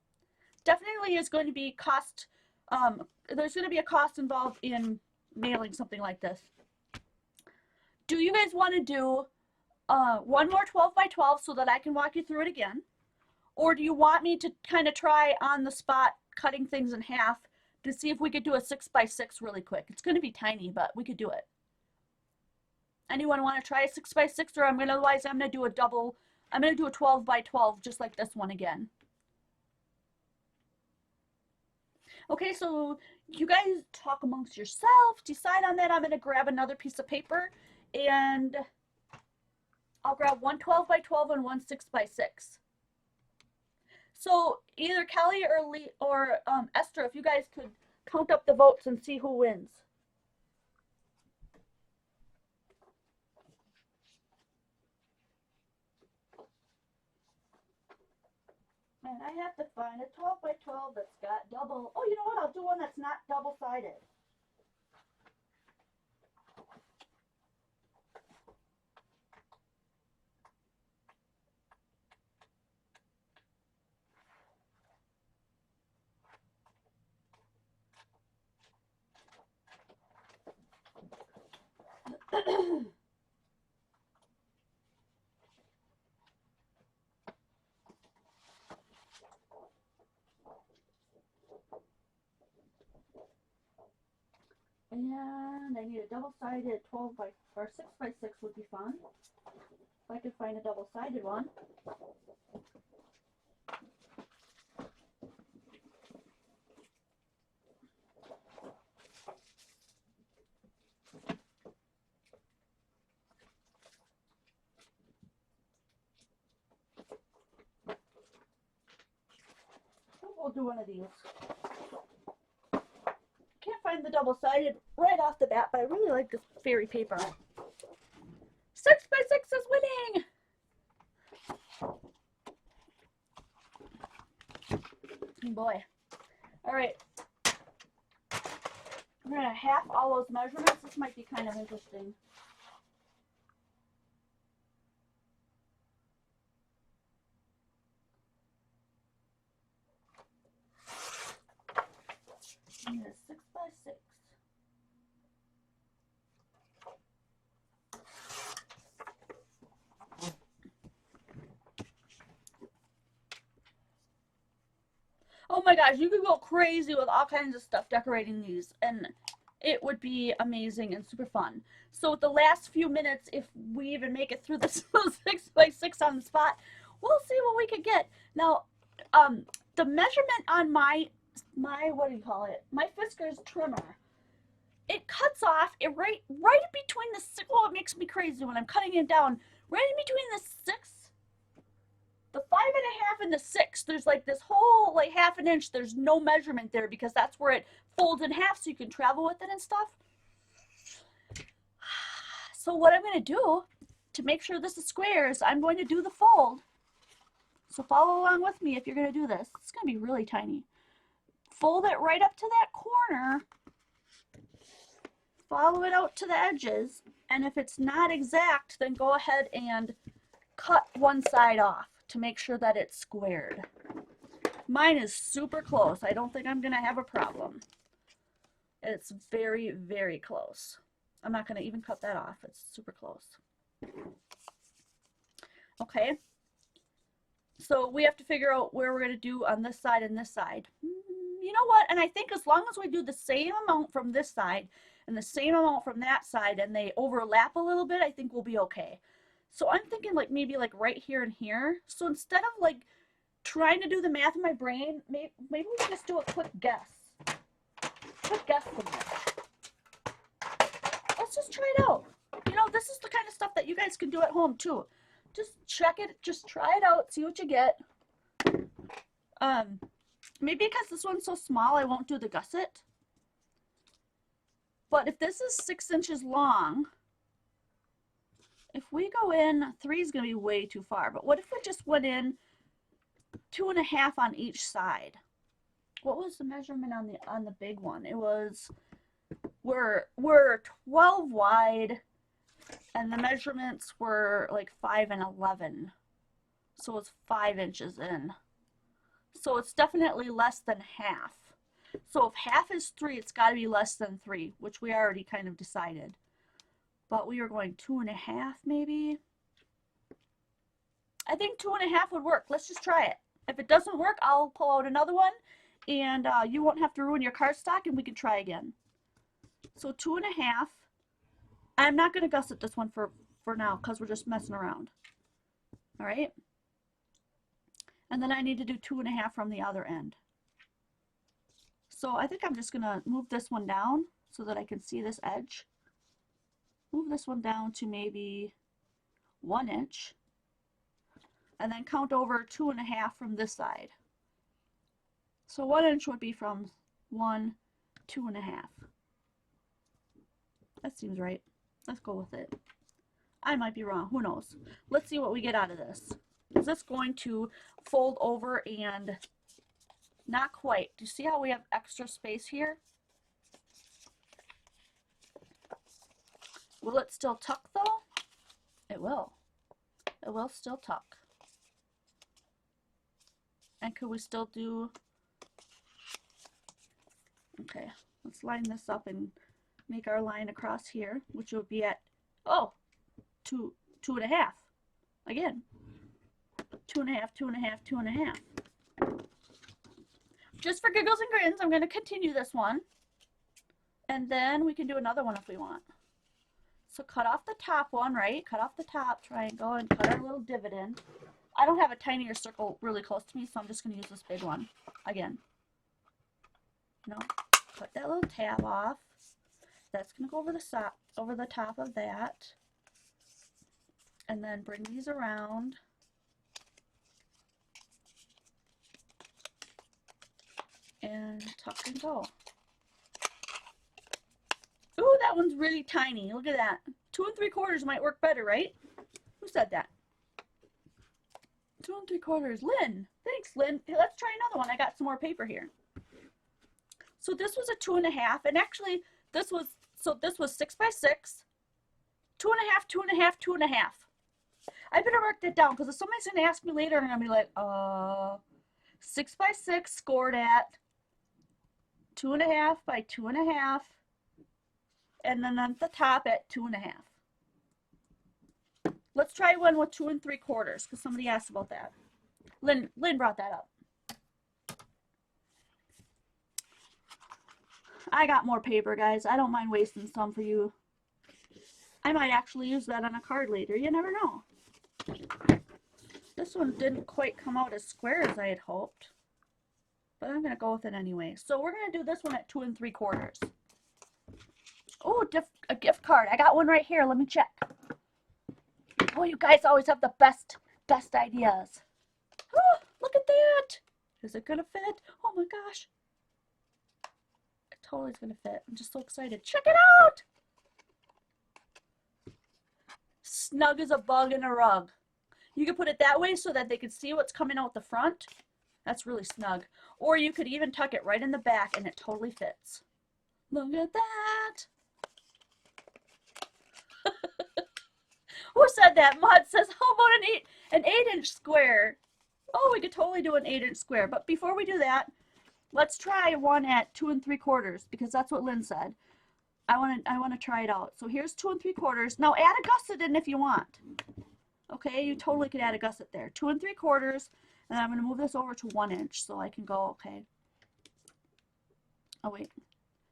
Definitely is going to be cost, there's going to be a cost involved in mailing something like this. Do you guys want to do one more 12 by 12 so that I can walk you through it again? Or do you want me to kind of try on the spot cutting things in half to see if we could do a 6 by 6 really quick? It's going to be tiny, but we could do it. Anyone want to try a 6 by 6, or otherwise I'm going to do a double, I'm going to do a 12 by 12 just like this one again. Okay, so you guys talk amongst yourselves, decide on that. I'm going to grab another piece of paper, and I'll grab one 12 by 12 and one 6 by 6. So either Kelly or Lee or Esther, if you guys could count up the votes and see who wins. And I have to find a 12 by 12 that's got double. Oh, you know what? I'll do one that's not double-sided. And I need a double-sided 12 by or 6 by 6 would be fun. If I could find a double-sided one. We'll do one of these. Can't find the double-sided right off the bat, but I really like this fairy paper. 6 by 6 is winning! boy. All right. I'm going to half all those measurements. This might be kind of interesting. I need a 6 by 6. Oh my gosh, you could go crazy with all kinds of stuff decorating these, and it would be amazing and super fun. So with the last few minutes, if we even make it through this 6 by 6 on the spot, we'll see what we could get. Now, the measurement on my what do you call it? My Fiskars trimmer, it cuts off it right in between the 6. Well, it makes me crazy when I'm cutting it down. Right in between the 6, the 5.5 and the 6, there's like this whole like half an inch. There's no measurement there because that's where it folds in half so you can travel with it and stuff. So what I'm going to do to make sure this is square is I'm going to do the fold. So follow along with me if you're going to do this. It's going to be really tiny. Fold it right up to that corner. Follow it out to the edges. And if it's not exact, then go ahead and cut one side off to make sure that it's squared. Mine is super close. I don't think I'm going to have a problem. It's very, very close. I'm not going to even cut that off. It's super close. Okay. So we have to figure out where we're going to do on this side and this side. You know what? And I think as long as we do the same amount from this side and the same amount from that side and they overlap a little bit, I think we'll be okay. So I'm thinking like maybe like right here and here. So instead of like trying to do the math in my brain, maybe we just do a quick guess. Quick guess from this. Let's just try it out. You know, this is the kind of stuff that you guys can do at home too. Just check it, just try it out, see what you get. Maybe because this one's so small, I won't do the gusset. But if this is 6 inches long, if we go in, 3 is going to be way too far. But what if we just went in 2.5 on each side? What was the measurement on the big one? It was we're 12 wide, and the measurements were like 5 and 11. So it's 5 inches in. So it's definitely less than half. So if half is 3, it's got to be less than 3, which we already kind of decided. But we were going 2.5 maybe. I think 2.5 would work. Let's just try it. If it doesn't work, I'll pull out another one, and you won't have to ruin your cardstock, and we can try again. So 2.5. I'm not going to gusset this one for now because we're just messing around. All right. And then I need to do 2.5 from the other end. So I think I'm just going to move this one down so that I can see this edge. Move this one down to maybe 1 inch. And then count over 2.5 from this side. So 1 inch would be from 1, 2.5. That seems right. Let's go with it. I might be wrong. Who knows? Let's see what we get out of this. Is this going to fold over and not quite? Do you see how we have extra space here? Will it still tuck though? It will. It will still tuck. And could we still do... Okay, let's line this up and make our line across here, which will be at, 2.5. Again. 2.5, 2.5, 2.5. Just for giggles and grins, I'm going to continue this one. And then we can do another one if we want. So cut off the top one, right? Cut off the top triangle and cut our little divot in. I don't have a tinier circle really close to me, so I'm just going to use this big one again. Cut that little tab off. That's going to go over the top of that. And then bring these around. And tuck and go. Ooh, that one's really tiny. Look at that. 2 3/4 might work better, right? Who said that? 2 3/4. Lynn. Thanks, Lynn. Hey, let's try another one. I got some more paper here. So this was a 2 1/2, and actually this was 6 by 6, 2 1/2, 2 1/2, 2 1/2. I better mark that down because if somebody's gonna ask me later, I'm gonna be like, 6 by 6 scored at 2 1/2 by 2 1/2, and then at the top at 2 1/2. Let's try one with 2 3/4 because somebody asked about that. Lynn brought that up. I got more paper, guys. I don't mind wasting some for you. I might actually use that on a card later. You never know. This one didn't quite come out as square as I had hoped, but I'm going to go with it anyway. So we're going to do this one at 2 3/4. Oh, a gift card. I got one right here. Let me check. Oh, you guys always have the best ideas. Oh, look at that. Is it going to fit? Oh my gosh. Totally is going to fit. I'm just so excited. Check it out! Snug as a bug in a rug. You could put it that way so that they could see what's coming out the front. That's really snug. Or you could even tuck it right in the back and it totally fits. Look at that! Who said that? Mud says, how about an 8-inch square? Oh, we could totally do an 8-inch square. But before we do that, let's try one at 2 3/4 because that's what Lynn said. I want to try it out. So here's 2 3/4. Now add a gusset in if you want. Okay, you totally could add a gusset there. 2 3/4, and then I'm going to move this over to 1 inch so I can go. Okay. Oh wait,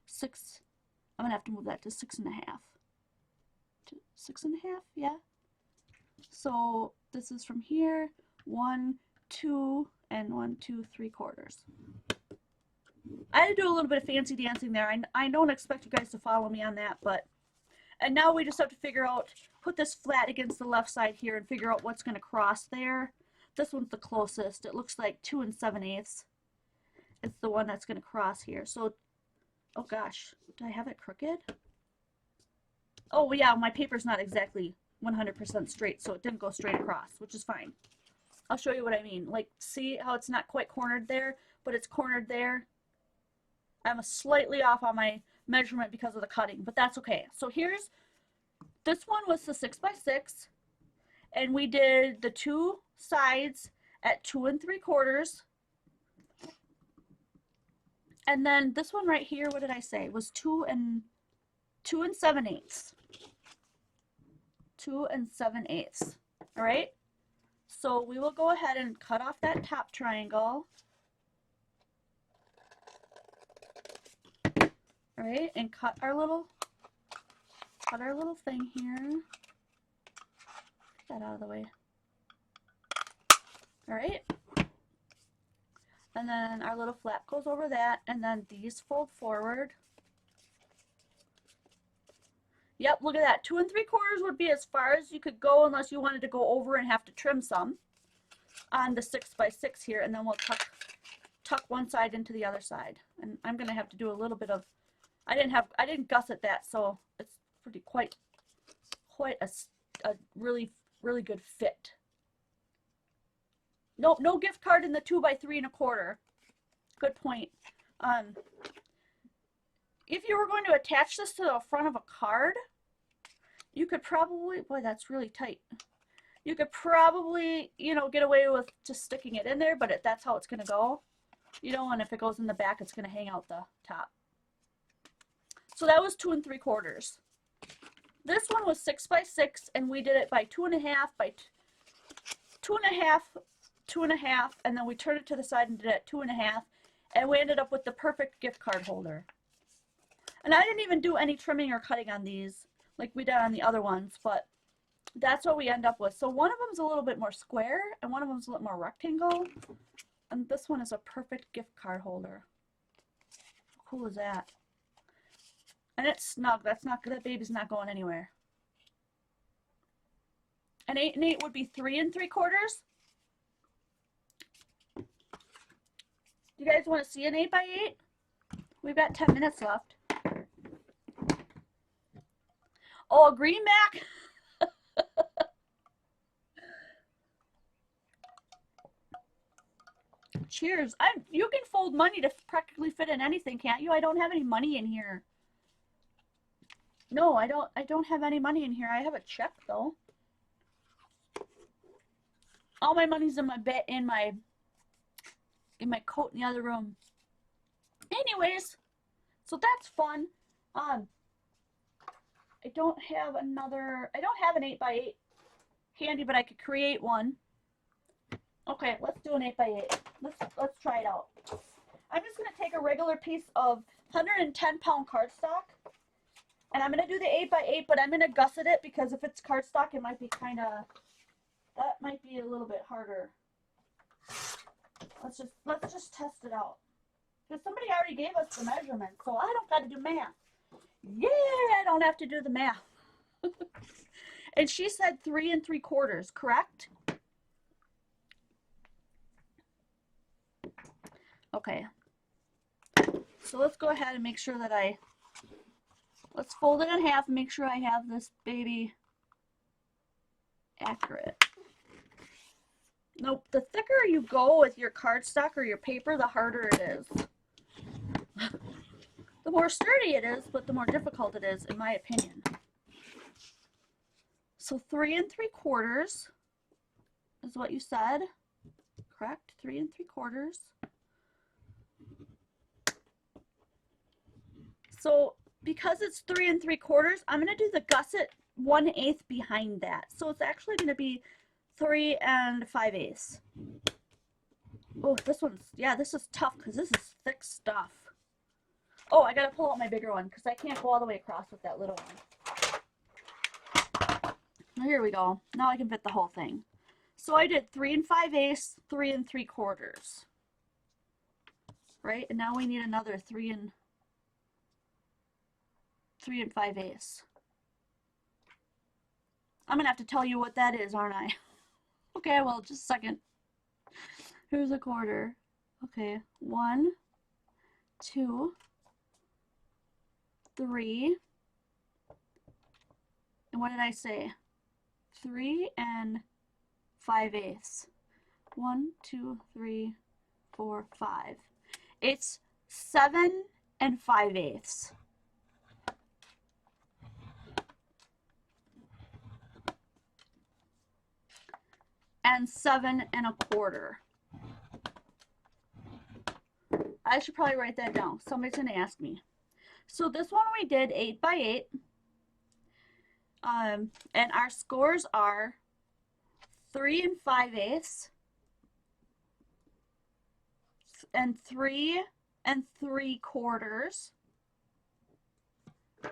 6. I'm going to have to move that to 6 1/2. To 6 1/2, yeah. So this is from here, 1 2 and 1 2 3/4. I had to do a little bit of fancy dancing there. I don't expect you guys to follow me on that, and now we just have to figure out, put this flat against the left side here and figure out what's going to cross there. This one's the closest. It looks like 2 7/8. It's the one that's going to cross here. So, oh gosh, do I have it crooked? Oh yeah, my paper's not exactly 100% straight, so it didn't go straight across, which is fine. I'll show you what I mean. Like, see how it's not quite cornered there, but it's cornered there? I'm slightly off on my measurement because of the cutting, but that's okay. So this one was the 6 by 6, and we did the 2 sides at 2 3/4. And then this one right here, what did I say? Was 2 7/8. 2 7/8. All right. So we will go ahead and cut off that top triangle. All right, and cut our little thing here. Get that out of the way. All right. And then our little flap goes over that, and then these fold forward. Yep, look at that. 2 3/4 would be as far as you could go unless you wanted to go over and have to trim some on the 6 by 6 here, and then we'll tuck one side into the other side. And I'm gonna have to do a little bit of, I didn't gusset that, so it's quite a really good fit. No gift card in the 2 by 3 1/4. Good point. If you were going to attach this to the front of a card, you could probably, boy, that's really tight. You could probably, get away with just sticking it in there, but that's how it's going to go. You don't want, if it goes in the back, it's going to hang out the top. So that was 2 3/4. This one was 6 by 6, and we did it by 2 1/2 by 2 1/2, 2 1/2, and then we turned it to the side and did it at 2 1/2, and we ended up with the perfect gift card holder. And I didn't even do any trimming or cutting on these like we did on the other ones, but that's what we end up with. So one of them is a little bit more square, and one of them is a little more rectangle, and this one is a perfect gift card holder. How cool is that? And it's snug. That baby's not going anywhere. An 8 and 8 would be 3 3/4. You guys want to see an 8 by 8? We've got 10 minutes left. Oh, a greenback. Cheers. You can fold money to practically fit in anything, can't you? I don't have any money in here. No, I don't have any money in here. I have a check though. All my money's in my coat in the other room. Anyways, so that's fun. I don't have an 8x8 handy, but I could create one. Okay, let's do an 8x8. Let's try it out. I'm just gonna take a regular piece of 110-pound cardstock, and I'm gonna do the 8x8, but I'm gonna gusset it because if it's cardstock, it might be that might be a little bit harder. Let's just test it out. Because somebody already gave us the measurements, so I don't got to do math. Yeah, I don't have to do the math. And she said 3 3/4, correct? Okay. So let's go ahead and make sure that let's fold it in half and make sure I have this baby accurate. Nope, the thicker you go with your cardstock or your paper, the harder it is. The more sturdy it is, but the more difficult it is, in my opinion. So 3 3/4 is what you said, correct? 3 3/4. So because it's 3 3/4, I'm going to do the gusset 1/8 behind that. So it's actually going to be 3 5/8. Oh, this is tough because this is thick stuff. Oh, I gotta pull out my bigger one because I can't go all the way across with that little one. Here we go. Now I can fit the whole thing. So I did 3 5/8, 3 3/4. Right? And now we need another 3 5/8. I'm gonna have to tell you what that is, aren't I? Okay, well, just a second. Here's a quarter. Okay, 1, 2, 3, and what did I say? 3 5/8. 1, 2, 3, 4, 5. It's 7 5/8. And 7 1/4. I should probably write that down. Somebody's going to ask me. So this one we did 8x8. And our scores are 3 5/8 and 3 3/4.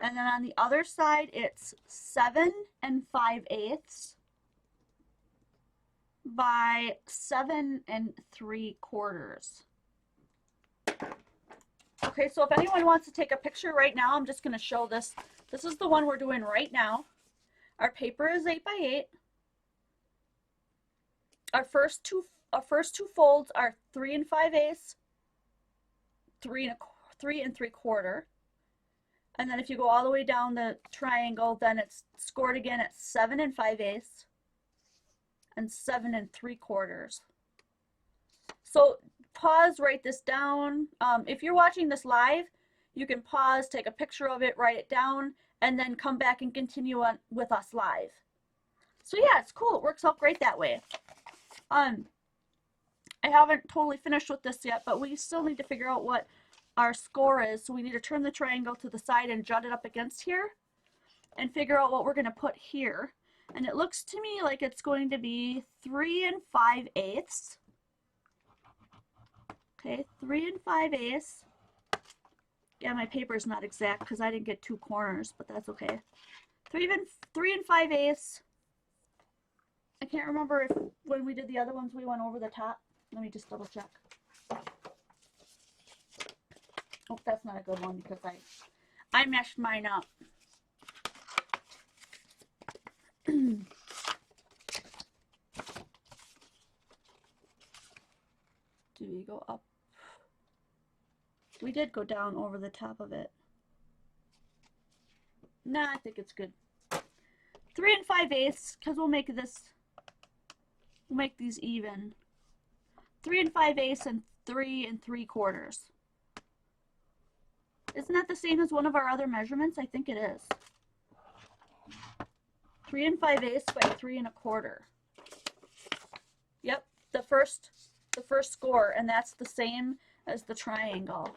And then on the other side, it's 7 5/8 by 7 3/4. Okay, so if anyone wants to take a picture right now, I'm just going to show this. This is the one we're doing right now. Our paper is 8x8. Our first two folds are 3 5/8, 3 3/4. And then if you go all the way down the triangle, then it's scored again at 7 5/8 and 7 3/4. So pause, write this down. If you're watching this live, you can pause, take a picture of it, write it down, and then come back and continue on with us live. So yeah, it's cool. It works out great that way. I haven't totally finished with this yet, but we still need to figure out what our score is. So we need to turn the triangle to the side and jut it up against here and figure out what we're going to put here. And it looks to me like it's going to be 3 5/8. Okay, 3 5/8. Yeah, my paper's not exact because I didn't get 2 corners, but that's okay. 3 5/8. I can't remember if when we did the other ones we went over the top. Let me just double check. Oh, that's not a good one because I meshed mine up. Do we go up? We did go down over the top of it. Nah, I think it's good. 3 5/8, because we'll make these even. 3 5/8 and 3 3/4. Isn't that the same as one of our other measurements? I think it is. 3 5/8 by 3 1/4. Yep, the first score, and that's the same as the triangle.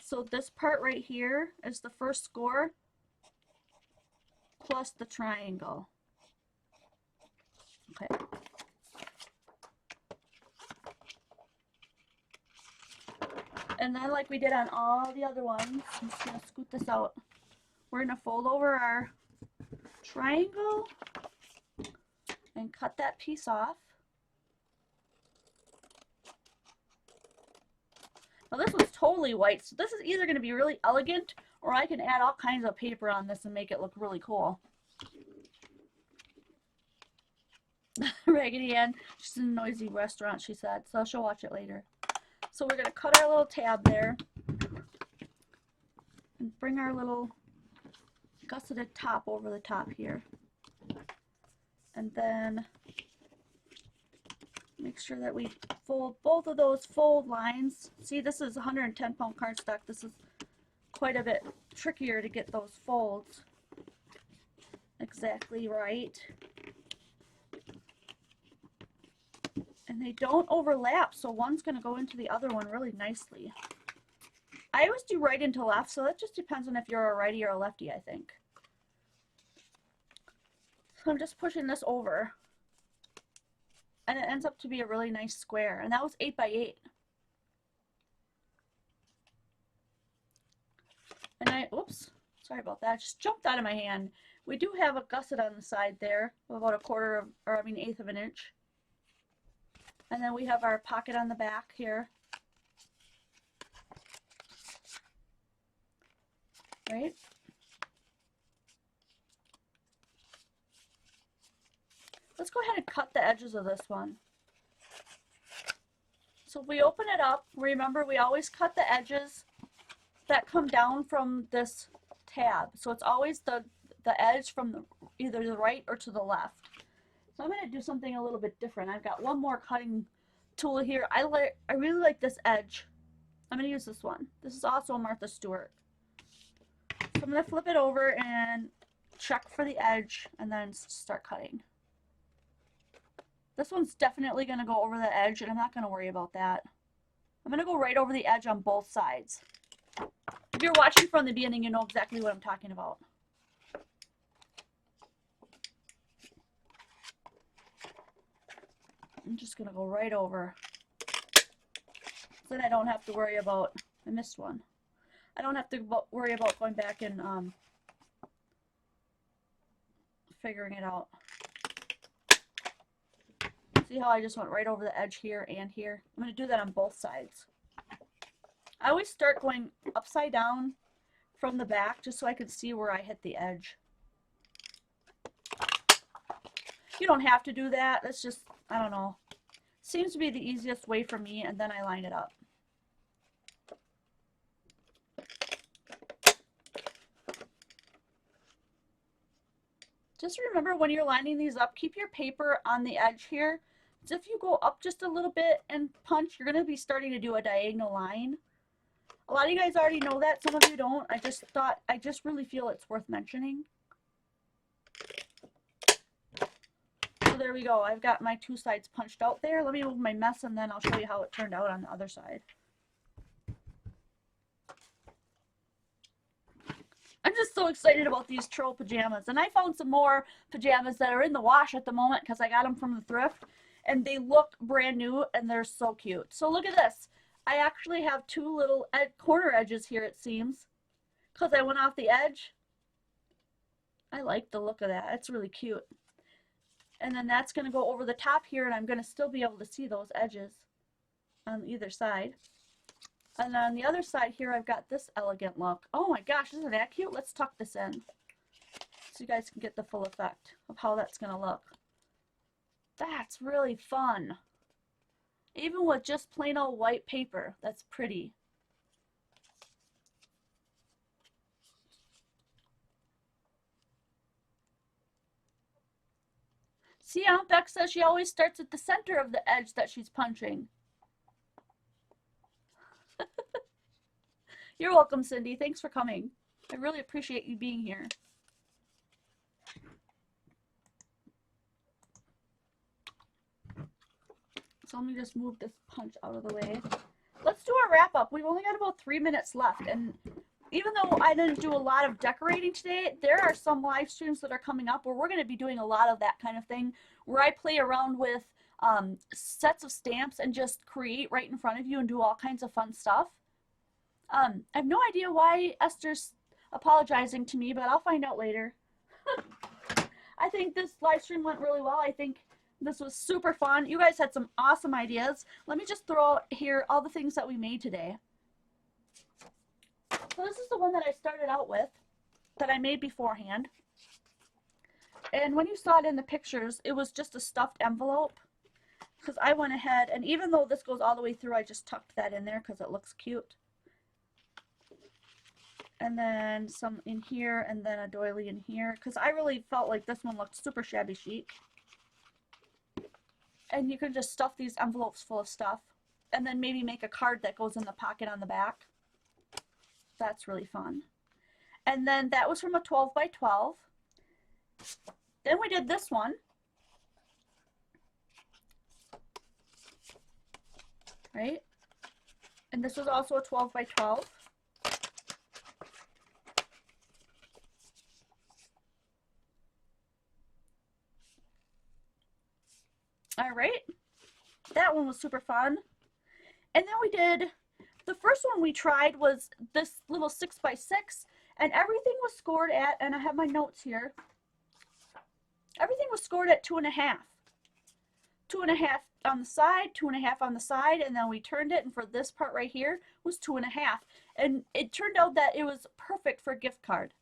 So this part right here is the first score plus the triangle. Okay. And then like we did on all the other ones, I'm just going to scoot this out. We're going to fold over our triangle and cut that piece off. Now this one's totally white, so this is either going to be really elegant or I can add all kinds of paper on this and make it look really cool. Raggedy Ann, she's in a noisy restaurant, she said, so she'll watch it later. So we're going to cut our little tab there and bring our little gusseted top over the top here. And then make sure that we fold both of those fold lines. See, this is 110-pound cardstock. This is quite a bit trickier to get those folds exactly right. And they don't overlap, so one's going to go into the other one really nicely. I always do right into left, so that just depends on if you're a righty or a lefty, I think. So I'm just pushing this over, and it ends up to be a really nice square, and that was 8 by 8. And I, oops, sorry about that, just jumped out of my hand. We do have a gusset on the side there, of about 1/8 of an inch. And then we have our pocket on the back here. Right? Let's go ahead and cut the edges of this one. So if we open it up, remember we always cut the edges that come down from this tab. So it's always the edge from either the right or to the left. So I'm going to do something a little bit different. I've got one more cutting tool here. I really like this edge. I'm going to use this one. This is also a Martha Stewart. So I'm going to flip it over and check for the edge and then start cutting. This one's definitely going to go over the edge, and I'm not going to worry about that. I'm going to go right over the edge on both sides. If you're watching from the beginning, you know exactly what I'm talking about. I'm just going to go right over. So then I don't have to worry about, I missed one. I don't have to worry about going back and figuring it out. See how I just went right over the edge here and here? I'm going to do that on both sides. I always start going upside down from the back just so I can see where I hit the edge. You don't have to do that. That's just, I don't know. Seems to be the easiest way for me, and then I line it up. Just remember when you're lining these up, keep your paper on the edge here. So if you go up just a little bit and punch, you're going to be starting to do a diagonal line. A lot of you guys already know that. Some of you don't. I just really feel it's worth mentioning. So there we go. I've got my two sides punched out there. Let me move my mess and then I'll show you how it turned out on the other side. I'm just so excited about these troll pajamas. And I found some more pajamas that are in the wash at the moment because I got them from the thrift. And they look brand new and they're so cute. So look at this. I actually have two little corner edges here, it seems, because I went off the edge. I like the look of that. It's really cute. And then that's going to go over the top here, and I'm going to still be able to see those edges on either side. And then on the other side here, I've got this elegant look. Oh my gosh, isn't that cute? Let's tuck this in so you guys can get the full effect of how that's going to look. That's really fun. Even with just plain old white paper, that's pretty. See, Aunt Beck says she always starts at the center of the edge that she's punching. You're welcome, Cindy. Thanks for coming. I really appreciate you being here. So let me just move this punch out of the way. Let's do a wrap up. We've only got about 3 minutes left, and even though I didn't do a lot of decorating today, there are some live streams that are coming up where we're going to be doing a lot of that kind of thing, where I play around with sets of stamps and just create right in front of you and do all kinds of fun stuff. I have no idea why Esther's apologizing to me, but I'll find out later. I think this live stream went really well. I think this was super fun. You guys had some awesome ideas. Let me just throw out here all the things that we made today. So this is the one that I started out with, that I made beforehand. And when you saw it in the pictures, it was just a stuffed envelope. Because I went ahead, and even though this goes all the way through, I just tucked that in there because it looks cute. And then some in here, and then a doily in here. Because I really felt like this one looked super shabby chic. And you can just stuff these envelopes full of stuff. And then maybe make a card that goes in the pocket on the back. That's really fun. And then that was from a 12 by 12. Then we did this one. Right? And this was also a 12 by 12. All right. That one was super fun. And then we did, the first one we tried was this little 6 by 6, and everything was scored at, and I have my notes here, everything was scored at 2.5. 2.5 on the side, 2.5 on the side, and then we turned it, and for this part right here was 2.5. And it turned out that it was perfect for a gift card.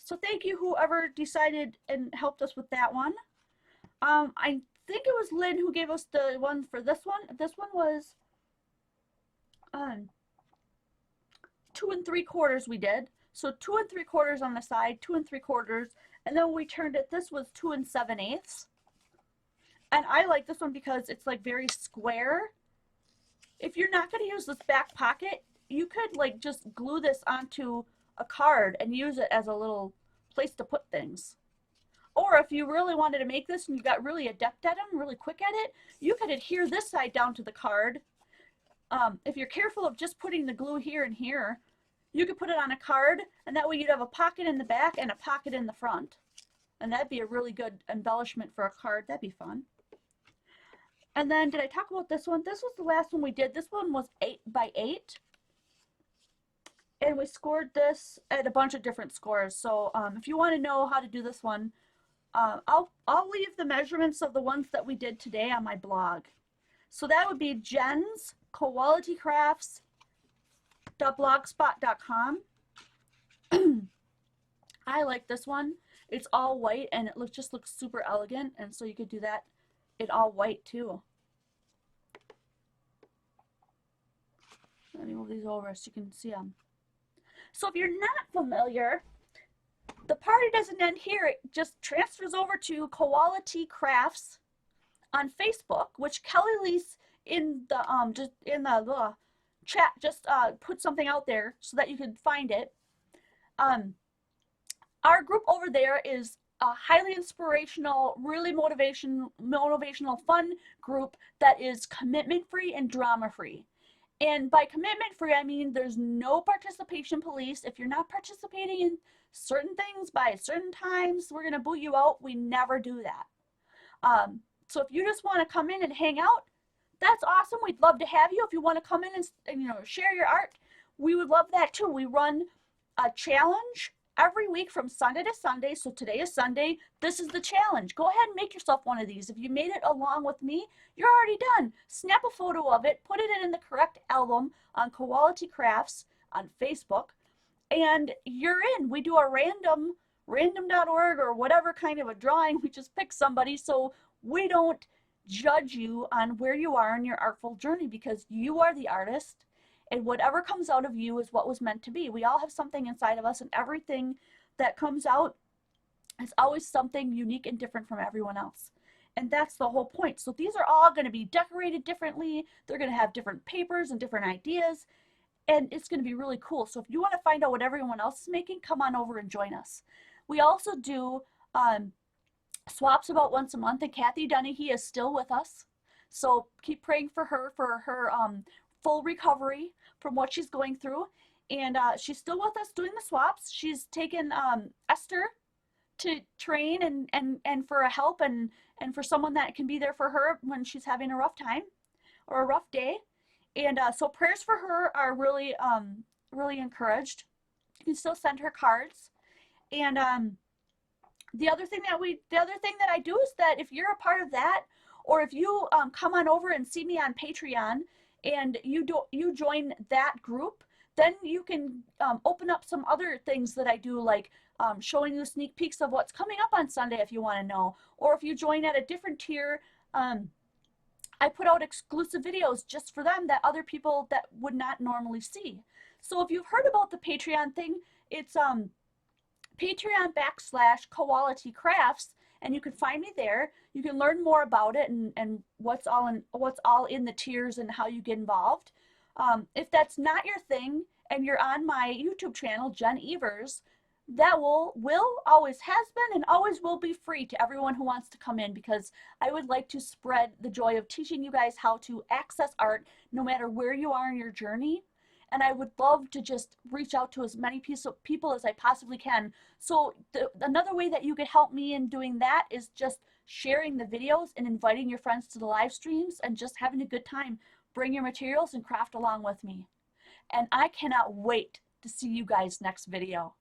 So thank you whoever decided and helped us with that one. I think it was Lynn who gave us the one for this one. This one was 2 3/4 we did. So 2 3/4 on the side, 2 3/4, and then when we turned it, this was 2 7/8. And I like this one because it's like very square. If you're not going to use this back pocket, you could like just glue this onto a card and use it as a little place to put things. Or if you really wanted to make this and you got really adept at them, really quick at it, you could adhere this side down to the card. If you're careful of just putting the glue here and here, you could put it on a card, and that way you'd have a pocket in the back and a pocket in the front. And that'd be a really good embellishment for a card. That'd be fun. And then did I talk about this one? This was the last one we did. This one was 8 by 8. And we scored this at a bunch of different scores. So if you want to know how to do this one, I'll leave the measurements of the ones that we did today on my blog. So that would be Jen's Quality Crafts.blogspot.com. I like this one. It's all white and it just looks super elegant, and so you could do that in all white too. Let me move these over so you can see them. So if you're not familiar, the party doesn't end here. It just transfers over to Quality Crafts on Facebook, which Kelly Lee's in the chat just put something out there so that you can find it. Our group over there is a highly inspirational, really motivational, fun group that is commitment-free and drama-free. And by commitment-free, I mean there's no participation police. If you're not participating in certain things by certain times, we're going to boot you out. We never do that. So if you just want to come in and hang out, that's awesome. We'd love to have you. If you want to come in and share your art, we would love that too. We run a challenge every week from Sunday to Sunday. So today is Sunday. This is the challenge. Go ahead and make yourself one of these. If you made it along with me, you're already done. Snap a photo of it, put it in the correct album on Quality Crafts on Facebook, and you're in. We do a random.org or whatever kind of a drawing. We just pick somebody, so we don't judge you on where you are in your artful journey, because you are the artist, and whatever comes out of you is what was meant to be. We all have something inside of us, and everything that comes out It's always something unique and different from everyone else. And that's the whole point. So these are all going to be decorated differently. They're going to have different papers and different ideas. And it's going to be really cool. So if you want to find out what everyone else is making, come on over and join us. We also do swaps about once a month, and Kathy Dennehy is still with us. So keep praying for her full recovery from what she's going through. And she's still with us doing the swaps. She's taken Esther to train and for a help and for someone that can be there for her when she's having a rough time or a rough day. And so prayers for her are really really encouraged. You can still send her cards. And the other thing that I do is that if you're a part of that, or if you come on over and see me on Patreon and you join that group, then you can open up some other things that I do, like showing you sneak peeks of what's coming up on Sunday if you want to know. Or if you join at a different tier, I put out exclusive videos just for them that other people that would not normally see. So if you've heard about the Patreon thing, it's Patreon.com/Quality Crafts, and you can find me there. You can learn more about it and what's all in the tiers and how you get involved. If that's not your thing and you're on my YouTube channel, Jen Evers, that will always has been and always will be free to everyone who wants to come in, because I would like to spread the joy of teaching you guys how to access art no matter where you are in your journey. And I would love to just reach out to as many people as I possibly can. So another way that you could help me in doing that is just sharing the videos and inviting your friends to the live streams and just having a good time. Bring your materials and craft along with me. And I cannot wait to see you guys next video.